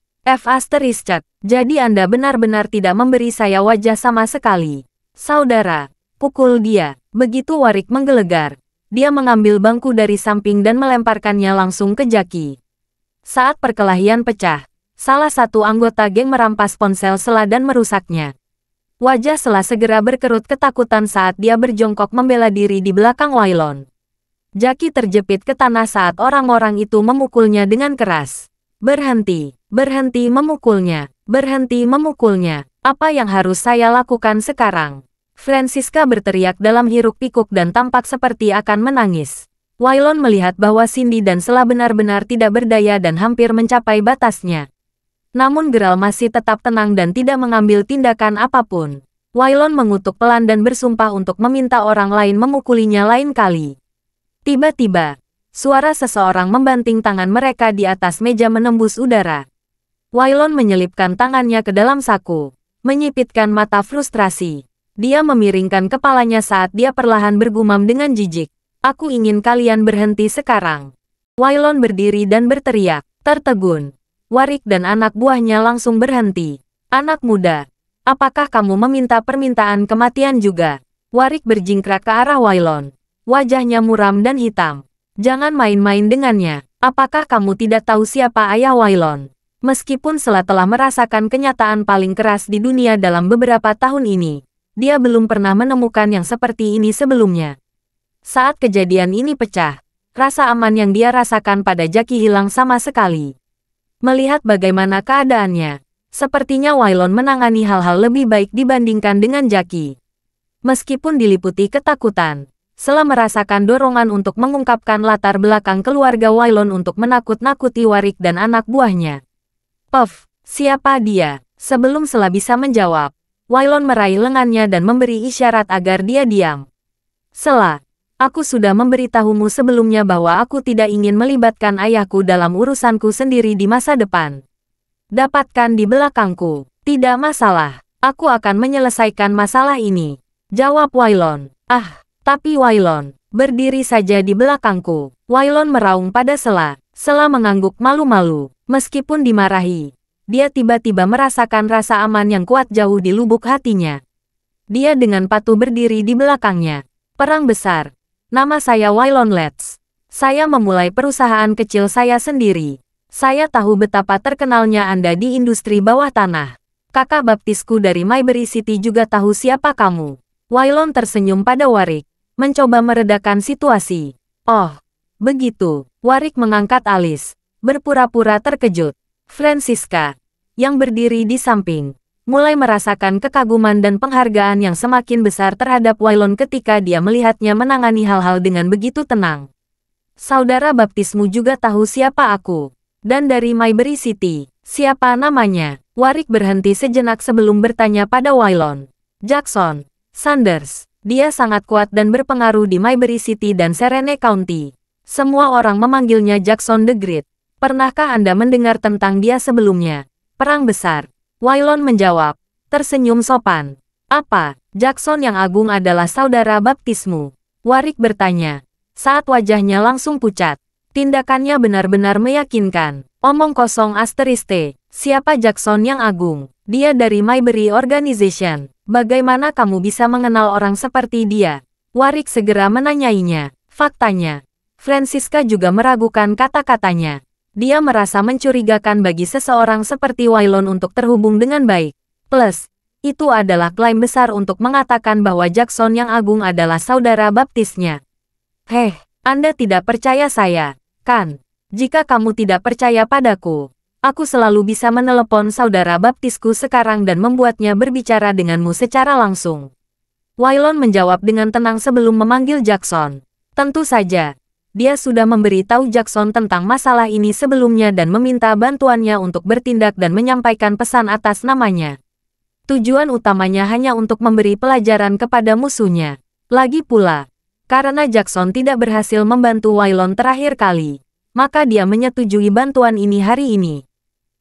Jadi Anda benar-benar tidak memberi saya wajah sama sekali. Saudara, pukul dia. Begitu Warwick menggelegar, dia mengambil bangku dari samping dan melemparkannya langsung ke Jackie. Saat perkelahian pecah, salah satu anggota geng merampas ponsel Sela dan merusaknya. Wajah Sela segera berkerut ketakutan saat dia berjongkok membela diri di belakang Wailon. Jaki terjepit ke tanah saat orang-orang itu memukulnya dengan keras. Berhenti, berhenti memukulnya, berhenti memukulnya. Apa yang harus saya lakukan sekarang? Francisca berteriak dalam hiruk-pikuk dan tampak seperti akan menangis. Wailon melihat bahwa Cindy dan Sela benar-benar tidak berdaya dan hampir mencapai batasnya. Namun Geralt masih tetap tenang dan tidak mengambil tindakan apapun. Wailon mengutuk pelan dan bersumpah untuk meminta orang lain memukulinya lain kali. Tiba-tiba, suara seseorang membanting tangan mereka di atas meja menembus udara. Wailon menyelipkan tangannya ke dalam saku, menyipitkan mata frustrasi. Dia memiringkan kepalanya saat dia perlahan bergumam dengan jijik. Aku ingin kalian berhenti sekarang. Wailon berdiri dan berteriak, tertegun. Warwick dan anak buahnya langsung berhenti. Anak muda, apakah kamu meminta permintaan kematian juga? Warwick berjingkrak ke arah Wailon. Wajahnya muram dan hitam. Jangan main-main dengannya. Apakah kamu tidak tahu siapa ayah Wailon? Meskipun Sela telah merasakan kenyataan paling keras di dunia dalam beberapa tahun ini, dia belum pernah menemukan yang seperti ini sebelumnya. Saat kejadian ini pecah, rasa aman yang dia rasakan pada Jaki hilang sama sekali. Melihat bagaimana keadaannya, sepertinya Wailon menangani hal-hal lebih baik dibandingkan dengan Jaki. Meskipun diliputi ketakutan, Sela merasakan dorongan untuk mengungkapkan latar belakang keluarga Wailon untuk menakut-nakuti Warwick dan anak buahnya. Puff, siapa dia? Sebelum Sela bisa menjawab, Wailon meraih lengannya dan memberi isyarat agar dia diam. Sela, aku sudah memberitahumu sebelumnya bahwa aku tidak ingin melibatkan ayahku dalam urusanku sendiri di masa depan. Dapatkan di belakangku. Tidak masalah. Aku akan menyelesaikan masalah ini. Jawab Wailon. Ah, tapi Wailon, berdiri saja di belakangku. Wailon meraung pada Sela. Sela mengangguk malu-malu. Meskipun dimarahi, dia tiba-tiba merasakan rasa aman yang kuat jauh di lubuk hatinya. Dia dengan patuh berdiri di belakangnya. Perang besar. Nama saya Wailon Letts. Saya memulai perusahaan kecil saya sendiri. Saya tahu betapa terkenalnya Anda di industri bawah tanah. Kakak baptisku dari Maybury City juga tahu siapa kamu. Wailon tersenyum pada Warwick, mencoba meredakan situasi. Oh, begitu. Warwick mengangkat alis, berpura-pura terkejut. Francisca, yang berdiri di samping, mulai merasakan kekaguman dan penghargaan yang semakin besar terhadap Wailon ketika dia melihatnya menangani hal-hal dengan begitu tenang. Saudara baptismu juga tahu siapa aku. Dan dari Maybury City, siapa namanya? Warwick berhenti sejenak sebelum bertanya pada Wailon. Jackson Sanders. Dia sangat kuat dan berpengaruh di Maybury City dan Serene County. Semua orang memanggilnya Jackson the Great. Pernahkah Anda mendengar tentang dia sebelumnya? Perang besar. Wailon menjawab, tersenyum sopan. Apa, Jackson yang agung adalah saudara baptismu? Warwick bertanya, saat wajahnya langsung pucat. Tindakannya benar-benar meyakinkan. Omong kosong *T. Siapa Jackson yang agung? Dia dari Maybury Organization. Bagaimana kamu bisa mengenal orang seperti dia? Warwick segera menanyainya. Faktanya, Francisca juga meragukan kata-katanya. Dia merasa mencurigakan bagi seseorang seperti Wailon untuk terhubung dengan baik. Plus, itu adalah klaim besar untuk mengatakan bahwa Jackson yang agung adalah saudara baptisnya. Heh, Anda tidak percaya saya, kan? Jika kamu tidak percaya padaku, aku selalu bisa menelepon saudara baptisku sekarang dan membuatnya berbicara denganmu secara langsung. Wailon menjawab dengan tenang sebelum memanggil Jackson. Tentu saja. Dia sudah memberitahu Jackson tentang masalah ini sebelumnya dan meminta bantuannya untuk bertindak dan menyampaikan pesan atas namanya. Tujuan utamanya hanya untuk memberi pelajaran kepada musuhnya. Lagi pula, karena Jackson tidak berhasil membantu Wailon terakhir kali, maka dia menyetujui bantuan ini hari ini.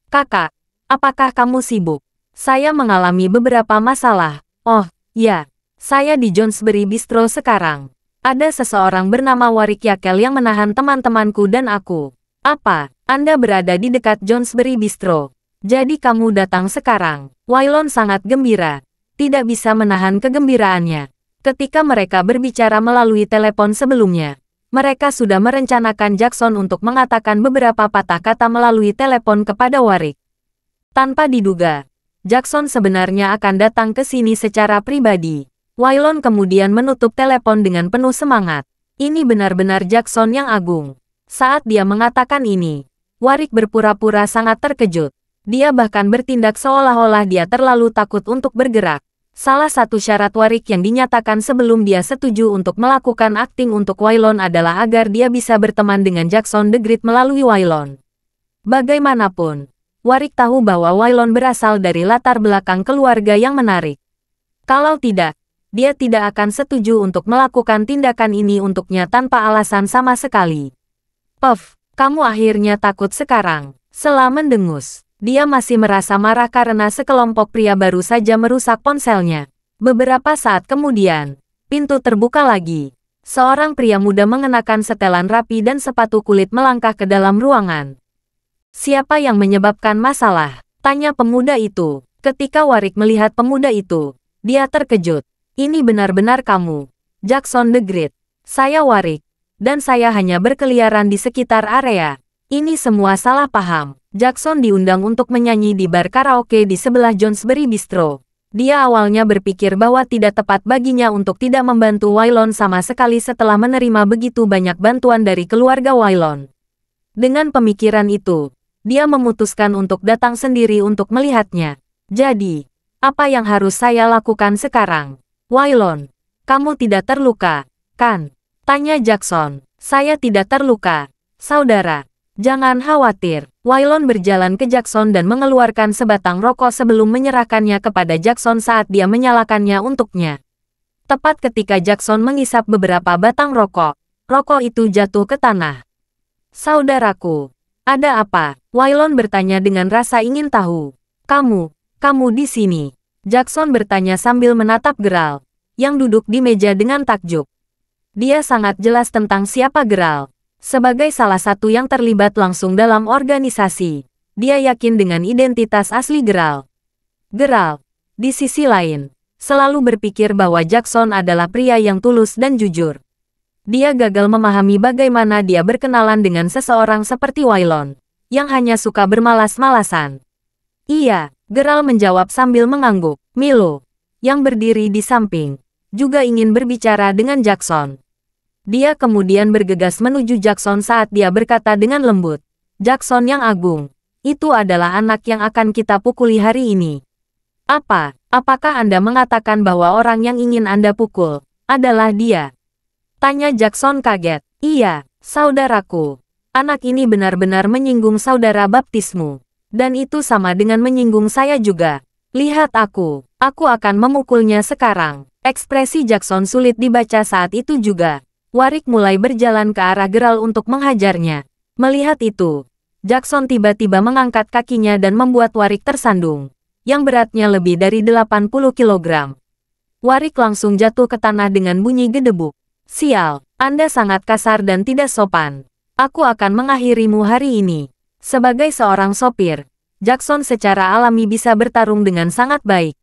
Kakak, apakah kamu sibuk? Saya mengalami beberapa masalah. Oh, ya, saya di Jonesbury Bistro sekarang. Ada seseorang bernama Warwick Yakel yang menahan teman-temanku dan aku. Apa, Anda berada di dekat Jonesbury Bistro? Jadi kamu datang sekarang. Wailon sangat gembira. Tidak bisa menahan kegembiraannya. Ketika mereka berbicara melalui telepon sebelumnya, mereka sudah merencanakan Jackson untuk mengatakan beberapa patah kata melalui telepon kepada Warwick. Tanpa diduga, Jackson sebenarnya akan datang ke sini secara pribadi. Wailon kemudian menutup telepon dengan penuh semangat. Ini benar-benar Jackson yang agung. Saat dia mengatakan ini, Warwick berpura-pura sangat terkejut. Dia bahkan bertindak seolah-olah dia terlalu takut untuk bergerak. Salah satu syarat Warwick yang dinyatakan sebelum dia setuju untuk melakukan akting untuk Wailon adalah agar dia bisa berteman dengan Jackson the Great melalui Wailon. Bagaimanapun, Warwick tahu bahwa Wailon berasal dari latar belakang keluarga yang menarik. Kalau tidak, dia tidak akan setuju untuk melakukan tindakan ini untuknya tanpa alasan sama sekali. Puff, kamu akhirnya takut sekarang. Sela mendengus. Dia masih merasa marah karena sekelompok pria baru saja merusak ponselnya. Beberapa saat kemudian, pintu terbuka lagi. Seorang pria muda mengenakan setelan rapi dan sepatu kulit melangkah ke dalam ruangan. Siapa yang menyebabkan masalah? Tanya pemuda itu. Ketika Warwick melihat pemuda itu, dia terkejut. Ini benar-benar kamu, Jackson the Great. Saya Warwick, dan saya hanya berkeliaran di sekitar area. Ini semua salah paham. Jackson diundang untuk menyanyi di bar karaoke di sebelah Jonesbury Bistro. Dia awalnya berpikir bahwa tidak tepat baginya untuk tidak membantu Wailon sama sekali setelah menerima begitu banyak bantuan dari keluarga Wailon. Dengan pemikiran itu, dia memutuskan untuk datang sendiri untuk melihatnya. Jadi, apa yang harus saya lakukan sekarang? Wailon, kamu tidak terluka, kan? Tanya Jackson. Saya tidak terluka, saudara. Jangan khawatir. Wailon berjalan ke Jackson dan mengeluarkan sebatang rokok sebelum menyerahkannya kepada Jackson saat dia menyalakannya untuknya. Tepat ketika Jackson mengisap beberapa batang rokok, rokok itu jatuh ke tanah. Saudaraku, ada apa? Wailon bertanya dengan rasa ingin tahu. Kamu di sini. Jackson bertanya sambil menatap Geralt, yang duduk di meja dengan takjub. Dia sangat jelas tentang siapa Geralt. Sebagai salah satu yang terlibat langsung dalam organisasi, dia yakin dengan identitas asli Geralt. Geralt, di sisi lain, selalu berpikir bahwa Jackson adalah pria yang tulus dan jujur. Dia gagal memahami bagaimana dia berkenalan dengan seseorang seperti Wailon, yang hanya suka bermalas-malasan. Iya, Geralt menjawab sambil mengangguk. Milo, yang berdiri di samping, juga ingin berbicara dengan Jackson. Dia kemudian bergegas menuju Jackson saat dia berkata dengan lembut, Jackson yang agung, itu adalah anak yang akan kita pukuli hari ini. Apakah Anda mengatakan bahwa orang yang ingin Anda pukul adalah dia? Tanya Jackson kaget. Iya, saudaraku. Anak ini benar-benar menyinggung saudara baptismu. Dan itu sama dengan menyinggung saya juga. Lihat aku akan memukulnya sekarang. Ekspresi Jackson sulit dibaca saat itu juga. Warwick mulai berjalan ke arah Geralt untuk menghajarnya. Melihat itu, Jackson tiba-tiba mengangkat kakinya dan membuat Warwick tersandung, yang beratnya lebih dari 80 kg. Warwick langsung jatuh ke tanah dengan bunyi gedebuk. Sial, Anda sangat kasar dan tidak sopan. Aku akan mengakhirimu hari ini. Sebagai seorang sopir, Jackson secara alami bisa bertarung dengan sangat baik.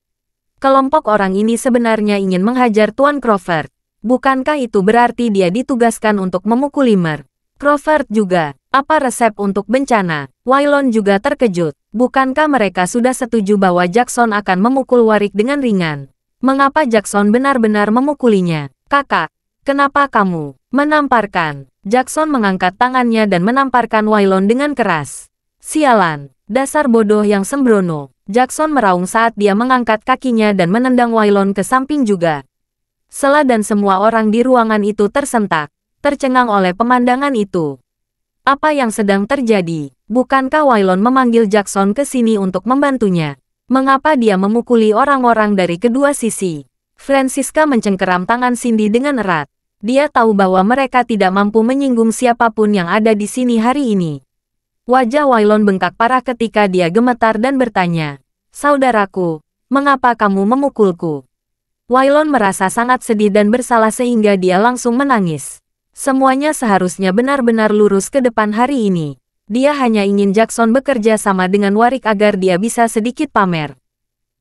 Kelompok orang ini sebenarnya ingin menghajar Tuan Crawford. Bukankah itu berarti dia ditugaskan untuk memukuli Mer? Crawford juga. Apa resep untuk bencana? Wailon juga terkejut. Bukankah mereka sudah setuju bahwa Jackson akan memukul Warwick dengan ringan? Mengapa Jackson benar-benar memukulinya? Kakak, kenapa kamu menamparkan? Jackson mengangkat tangannya dan menamparkan Wailon dengan keras. Sialan, dasar bodoh yang sembrono. Jackson meraung saat dia mengangkat kakinya dan menendang Wailon ke samping juga. Sela dan semua orang di ruangan itu tersentak, tercengang oleh pemandangan itu. Apa yang sedang terjadi? Bukankah Wailon memanggil Jackson ke sini untuk membantunya? Mengapa dia memukuli orang-orang dari kedua sisi? Francisca mencengkeram tangan Cindy dengan erat. Dia tahu bahwa mereka tidak mampu menyinggung siapapun yang ada di sini hari ini. Wajah Wailon bengkak parah ketika dia gemetar dan bertanya, Saudaraku, mengapa kamu memukulku? Wailon merasa sangat sedih dan bersalah sehingga dia langsung menangis. Semuanya seharusnya benar-benar lurus ke depan hari ini. Dia hanya ingin Jackson bekerja sama dengan Warwick agar dia bisa sedikit pamer.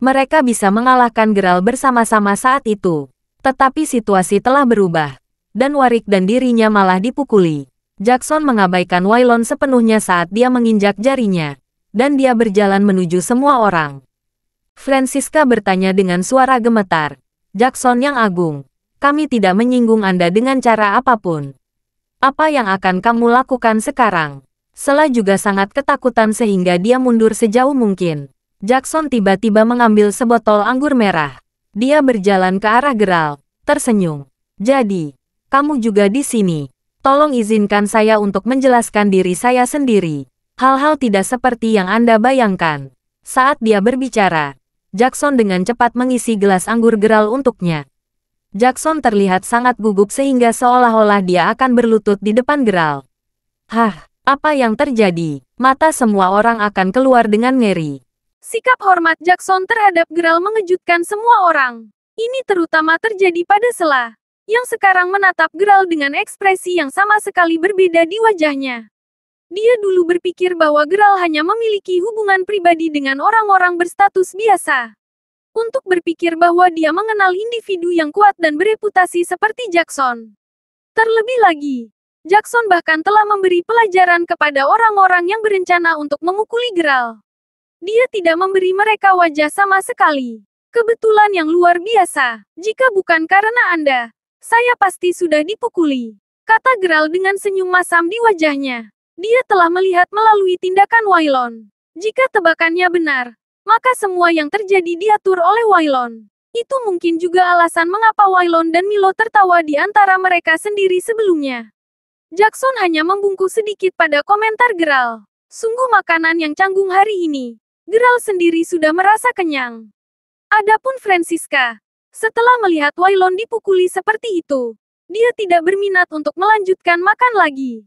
Mereka bisa mengalahkan Geralt bersama-sama saat itu. Tetapi situasi telah berubah. Dan Warwick dan dirinya malah dipukuli. Jackson mengabaikan Wailon sepenuhnya saat dia menginjak jarinya. Dan dia berjalan menuju semua orang. Francisca bertanya dengan suara gemetar. Jackson yang agung, kami tidak menyinggung Anda dengan cara apapun. Apa yang akan kamu lakukan sekarang? Sela juga sangat ketakutan sehingga dia mundur sejauh mungkin. Jackson tiba-tiba mengambil sebotol anggur merah. Dia berjalan ke arah Geralt, tersenyum. Jadi, kamu juga di sini. Tolong izinkan saya untuk menjelaskan diri saya sendiri. Hal-hal tidak seperti yang Anda bayangkan. Saat dia berbicara, Jackson dengan cepat mengisi gelas anggur Geralt untuknya. Jackson terlihat sangat gugup sehingga seolah-olah dia akan berlutut di depan Geralt. Hah, apa yang terjadi? Mata semua orang akan keluar dengan ngeri. Sikap hormat Jackson terhadap Geralt mengejutkan semua orang. Ini terutama terjadi pada Sela, yang sekarang menatap Geralt dengan ekspresi yang sama sekali berbeda di wajahnya. Dia dulu berpikir bahwa Geralt hanya memiliki hubungan pribadi dengan orang-orang berstatus biasa. Untuk berpikir bahwa dia mengenal individu yang kuat dan bereputasi seperti Jackson. Terlebih lagi, Jackson bahkan telah memberi pelajaran kepada orang-orang yang berencana untuk memukuli Geralt. Dia tidak memberi mereka wajah sama sekali. Kebetulan yang luar biasa. Jika bukan karena Anda, saya pasti sudah dipukuli, kata Geralt dengan senyum masam di wajahnya. Dia telah melihat melalui tindakan Waylon. Jika tebakannya benar, maka semua yang terjadi diatur oleh Waylon. Itu mungkin juga alasan mengapa Waylon dan Milo tertawa di antara mereka sendiri sebelumnya. Jackson hanya membungkuk sedikit pada komentar Geralt. Sungguh makanan yang canggung hari ini. Geralt sendiri sudah merasa kenyang. Adapun Francisca, setelah melihat Waylon dipukuli seperti itu, dia tidak berminat untuk melanjutkan makan lagi.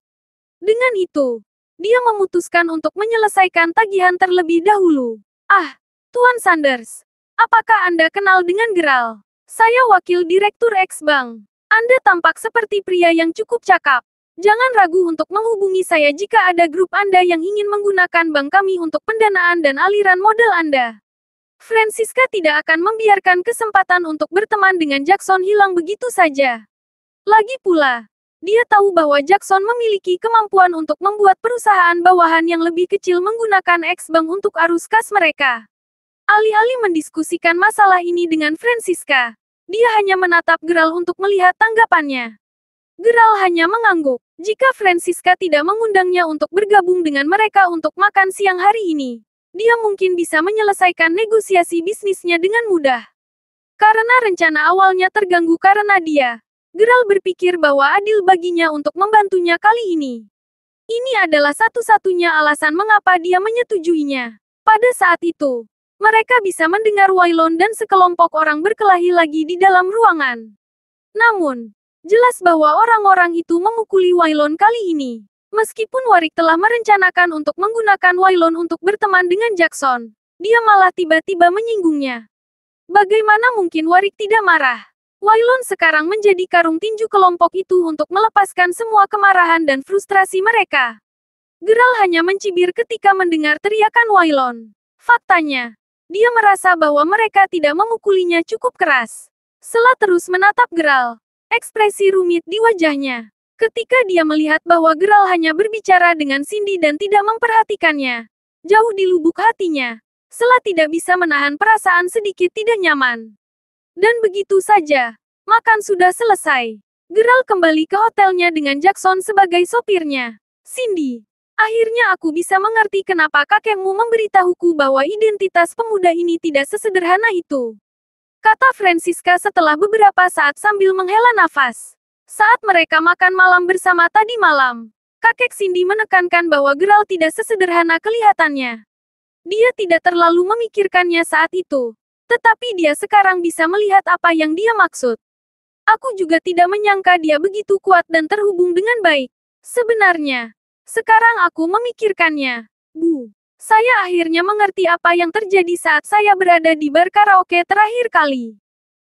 Dengan itu, dia memutuskan untuk menyelesaikan tagihan terlebih dahulu. Ah, Tuan Sanders, apakah Anda kenal dengan Geralt? Saya wakil Direktur X-Bank. Anda tampak seperti pria yang cukup cakap. Jangan ragu untuk menghubungi saya jika ada grup Anda yang ingin menggunakan bank kami untuk pendanaan dan aliran modal Anda. Francisca tidak akan membiarkan kesempatan untuk berteman dengan Jackson hilang begitu saja. Lagi pula, dia tahu bahwa Jackson memiliki kemampuan untuk membuat perusahaan bawahan yang lebih kecil menggunakan X-Bank untuk arus kas mereka. Alih-alih mendiskusikan masalah ini dengan Francisca, dia hanya menatap Geralt untuk melihat tanggapannya. Geralt hanya mengangguk. Jika Francisca tidak mengundangnya untuk bergabung dengan mereka untuk makan siang hari ini, dia mungkin bisa menyelesaikan negosiasi bisnisnya dengan mudah. Karena rencana awalnya terganggu karena dia, Geralt berpikir bahwa adil baginya untuk membantunya kali ini. Ini adalah satu-satunya alasan mengapa dia menyetujuinya. Pada saat itu, mereka bisa mendengar Waylon dan sekelompok orang berkelahi lagi di dalam ruangan. Namun, jelas bahwa orang-orang itu memukuli Waylon kali ini. Meskipun Warwick telah merencanakan untuk menggunakan Waylon untuk berteman dengan Jackson, dia malah tiba-tiba menyinggungnya. Bagaimana mungkin Warwick tidak marah? Waylon sekarang menjadi karung tinju kelompok itu untuk melepaskan semua kemarahan dan frustrasi mereka. Geralt hanya mencibir ketika mendengar teriakan Waylon. Faktanya, dia merasa bahwa mereka tidak memukulinya cukup keras. Sela terus menatap Geralt, ekspresi rumit di wajahnya. Ketika dia melihat bahwa Geralt hanya berbicara dengan Cindy dan tidak memperhatikannya, jauh di lubuk hatinya, Sela tidak bisa menahan perasaan sedikit tidak nyaman. Dan begitu saja, makan sudah selesai. Geralt kembali ke hotelnya dengan Jackson sebagai sopirnya. Cindy, akhirnya aku bisa mengerti kenapa kakekmu memberitahuku bahwa identitas pemuda ini tidak sesederhana itu. Kata Francisca setelah beberapa saat sambil menghela nafas. Saat mereka makan malam bersama tadi malam, kakek Cindy menekankan bahwa Geralt tidak sesederhana kelihatannya. Dia tidak terlalu memikirkannya saat itu. Tetapi dia sekarang bisa melihat apa yang dia maksud. Aku juga tidak menyangka dia begitu kuat dan terhubung dengan baik. Sebenarnya, sekarang aku memikirkannya. Bu, saya akhirnya mengerti apa yang terjadi saat saya berada di bar karaoke terakhir kali.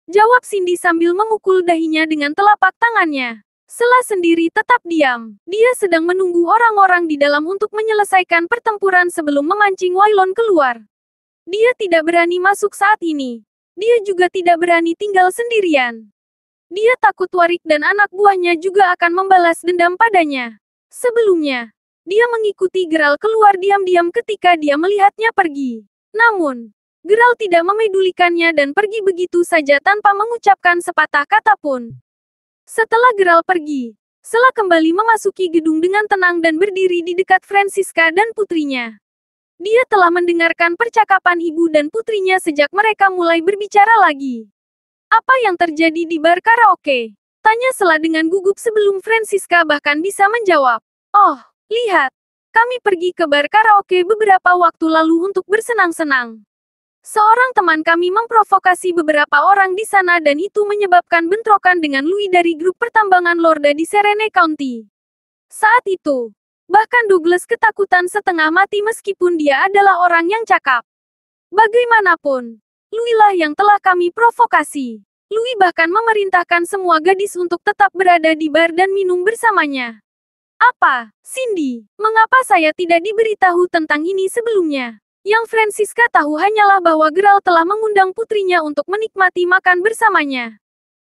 Jawab Cindy sambil memukul dahinya dengan telapak tangannya. Sela sendiri tetap diam. Dia sedang menunggu orang-orang di dalam untuk menyelesaikan pertempuran sebelum memancing Waylon keluar. Dia tidak berani masuk saat ini. Dia juga tidak berani tinggal sendirian. Dia takut Warwick dan anak buahnya juga akan membalas dendam padanya. Sebelumnya, dia mengikuti Geralt keluar diam-diam ketika dia melihatnya pergi. Namun, Geralt tidak memedulikannya dan pergi begitu saja tanpa mengucapkan sepatah kata pun. Setelah Geralt pergi, Sela kembali memasuki gedung dengan tenang dan berdiri di dekat Francisca dan putrinya. Dia telah mendengarkan percakapan ibu dan putrinya sejak mereka mulai berbicara lagi. Apa yang terjadi di bar karaoke? Tanya Sela dengan gugup sebelum Francisca bahkan bisa menjawab. Oh, lihat. Kami pergi ke bar karaoke beberapa waktu lalu untuk bersenang-senang. Seorang teman kami memprovokasi beberapa orang di sana dan itu menyebabkan bentrokan dengan Louis dari grup pertambangan Lorda di Serene County. Saat itu, bahkan Douglas ketakutan setengah mati meskipun dia adalah orang yang cakap. Bagaimanapun, Louis lah yang telah kami provokasi. Louis bahkan memerintahkan semua gadis untuk tetap berada di bar dan minum bersamanya. Apa, Cindy, mengapa saya tidak diberitahu tentang ini sebelumnya? Yang Francisca tahu hanyalah bahwa Geralt telah mengundang putrinya untuk menikmati makan bersamanya.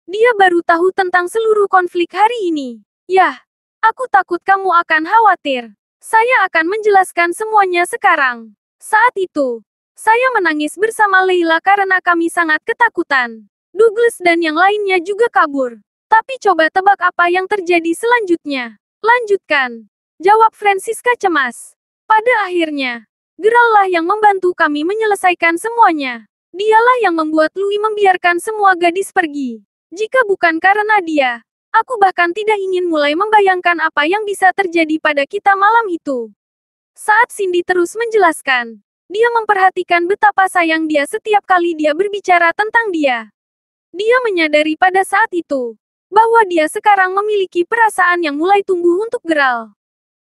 Dia baru tahu tentang seluruh konflik hari ini. Yah, aku takut kamu akan khawatir. Saya akan menjelaskan semuanya sekarang. Saat itu, saya menangis bersama Leila karena kami sangat ketakutan. Douglas dan yang lainnya juga kabur. Tapi coba tebak apa yang terjadi selanjutnya. Lanjutkan, jawab Francisca cemas. Pada akhirnya, Geralt lah yang membantu kami menyelesaikan semuanya. Dialah yang membuat Louis membiarkan semua gadis pergi. Jika bukan karena dia, aku bahkan tidak ingin mulai membayangkan apa yang bisa terjadi pada kita malam itu. Saat Cindy terus menjelaskan, dia memperhatikan betapa sayang dia setiap kali dia berbicara tentang dia. Dia menyadari pada saat itu, bahwa dia sekarang memiliki perasaan yang mulai tumbuh untuk Geralt.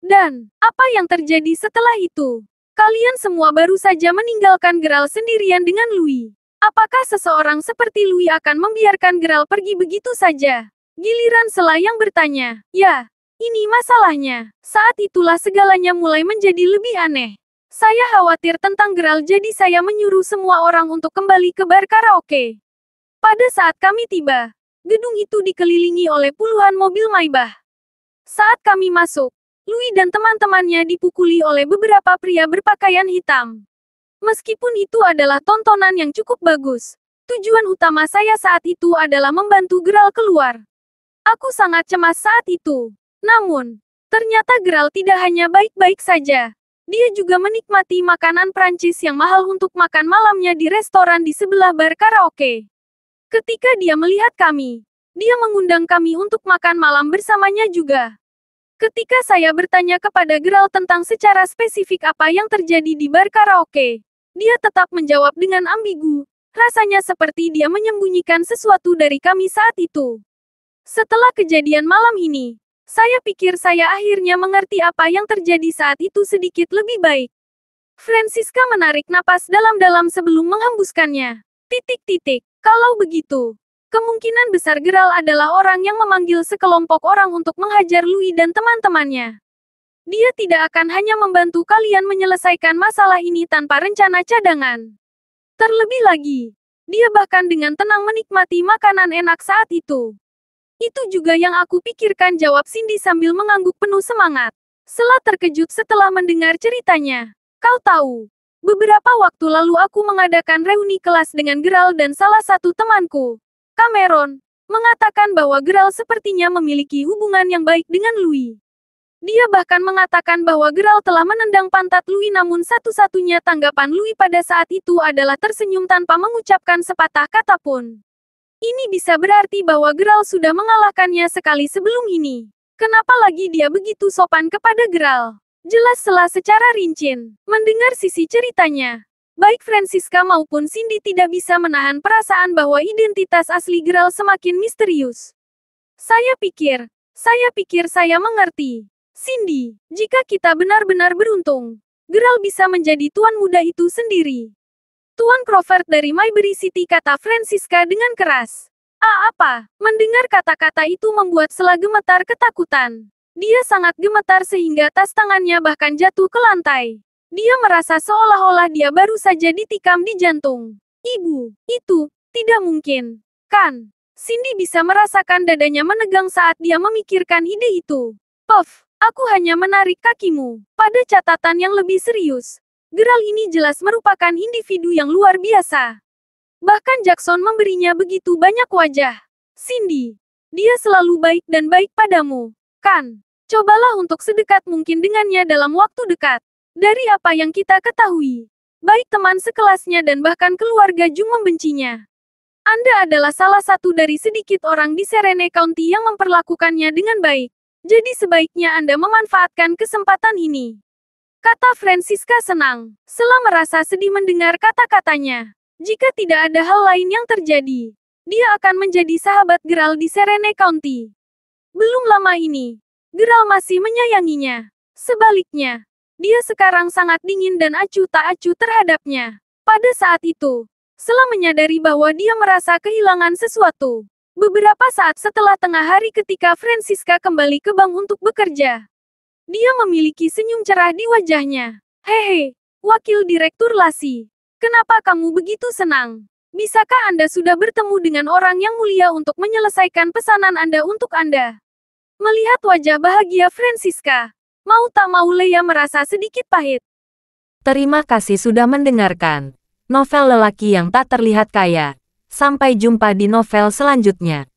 Dan, apa yang terjadi setelah itu? Kalian semua baru saja meninggalkan Geralt sendirian dengan Louis. Apakah seseorang seperti Louis akan membiarkan Geralt pergi begitu saja? Giliran Sela yang bertanya. Ya, ini masalahnya. Saat itulah segalanya mulai menjadi lebih aneh. Saya khawatir tentang Geralt jadi saya menyuruh semua orang untuk kembali ke bar karaoke. Pada saat kami tiba, gedung itu dikelilingi oleh puluhan mobil Maybach. Saat kami masuk, Louis dan teman-temannya dipukuli oleh beberapa pria berpakaian hitam. Meskipun itu adalah tontonan yang cukup bagus, tujuan utama saya saat itu adalah membantu Geralt keluar. Aku sangat cemas saat itu. Namun, ternyata Geralt tidak hanya baik-baik saja. Dia juga menikmati makanan Prancis yang mahal untuk makan malamnya di restoran di sebelah bar karaoke. Ketika dia melihat kami, dia mengundang kami untuk makan malam bersamanya juga. Ketika saya bertanya kepada Geralt tentang secara spesifik apa yang terjadi di bar karaoke, dia tetap menjawab dengan ambigu. Rasanya seperti dia menyembunyikan sesuatu dari kami saat itu. Setelah kejadian malam ini, saya pikir saya akhirnya mengerti apa yang terjadi saat itu sedikit lebih baik. Francisca menarik napas dalam-dalam sebelum menghembuskannya. Kalau begitu, kemungkinan besar Geralt adalah orang yang memanggil sekelompok orang untuk menghajar Louis dan teman-temannya. Dia tidak akan hanya membantu kalian menyelesaikan masalah ini tanpa rencana cadangan. Terlebih lagi, dia bahkan dengan tenang menikmati makanan enak saat itu. Itu juga yang aku pikirkan, jawab Cindy sambil mengangguk penuh semangat. Sela terkejut setelah mendengar ceritanya. Kau tahu, beberapa waktu lalu aku mengadakan reuni kelas dengan Geralt dan salah satu temanku, Cameron, mengatakan bahwa Geralt sepertinya memiliki hubungan yang baik dengan Louis. Dia bahkan mengatakan bahwa Geralt telah menendang pantat Louis, namun satu-satunya tanggapan Louis pada saat itu adalah tersenyum tanpa mengucapkan sepatah kata pun. Ini bisa berarti bahwa Geralt sudah mengalahkannya sekali sebelum ini. Kenapa lagi dia begitu sopan kepada Geralt? Jelas Sela secara rincin. Mendengar sisi ceritanya, baik Francisca maupun Cindy tidak bisa menahan perasaan bahwa identitas asli Geralt semakin misterius. Saya pikir saya mengerti. Cindy, jika kita benar-benar beruntung, Geralt bisa menjadi tuan muda itu sendiri. Tuan Crawford dari Maybury City, kata Francisca dengan keras. Apa? Mendengar kata-kata itu membuat Sela gemetar ketakutan. Dia sangat gemetar sehingga tas tangannya bahkan jatuh ke lantai. Dia merasa seolah-olah dia baru saja ditikam di jantung. Ibu, itu tidak mungkin, kan? Cindy bisa merasakan dadanya menegang saat dia memikirkan ide itu. Puff, aku hanya menarik kakimu. Pada catatan yang lebih serius, Gerald ini jelas merupakan individu yang luar biasa. Bahkan Jackson memberinya begitu banyak wajah. Cindy, dia selalu baik dan baik padamu, kan? Cobalah untuk sedekat mungkin dengannya dalam waktu dekat. Dari apa yang kita ketahui, baik teman sekelasnya dan bahkan keluarga Jung membencinya. Anda adalah salah satu dari sedikit orang di Serene County yang memperlakukannya dengan baik. Jadi sebaiknya Anda memanfaatkan kesempatan ini. Kata Francisca senang. Sela merasa sedih mendengar kata-katanya. Jika tidak ada hal lain yang terjadi, dia akan menjadi sahabat Gerald di Serene County. Belum lama ini, Gerald masih menyayanginya. Sebaliknya, dia sekarang sangat dingin dan acuh tak acuh terhadapnya. Pada saat itu, Sela menyadari bahwa dia merasa kehilangan sesuatu. Beberapa saat setelah tengah hari ketika Francisca kembali ke bank untuk bekerja, dia memiliki senyum cerah di wajahnya. Hehe, Wakil Direktur Lasi. Kenapa kamu begitu senang? Bisakah Anda sudah bertemu dengan orang yang mulia untuk menyelesaikan pesanan Anda untuk Anda? Melihat wajah bahagia Francisca, mau tak mau Leia merasa sedikit pahit. Terima kasih sudah mendengarkan novel lelaki yang tak terlihat kaya. Sampai jumpa di novel selanjutnya.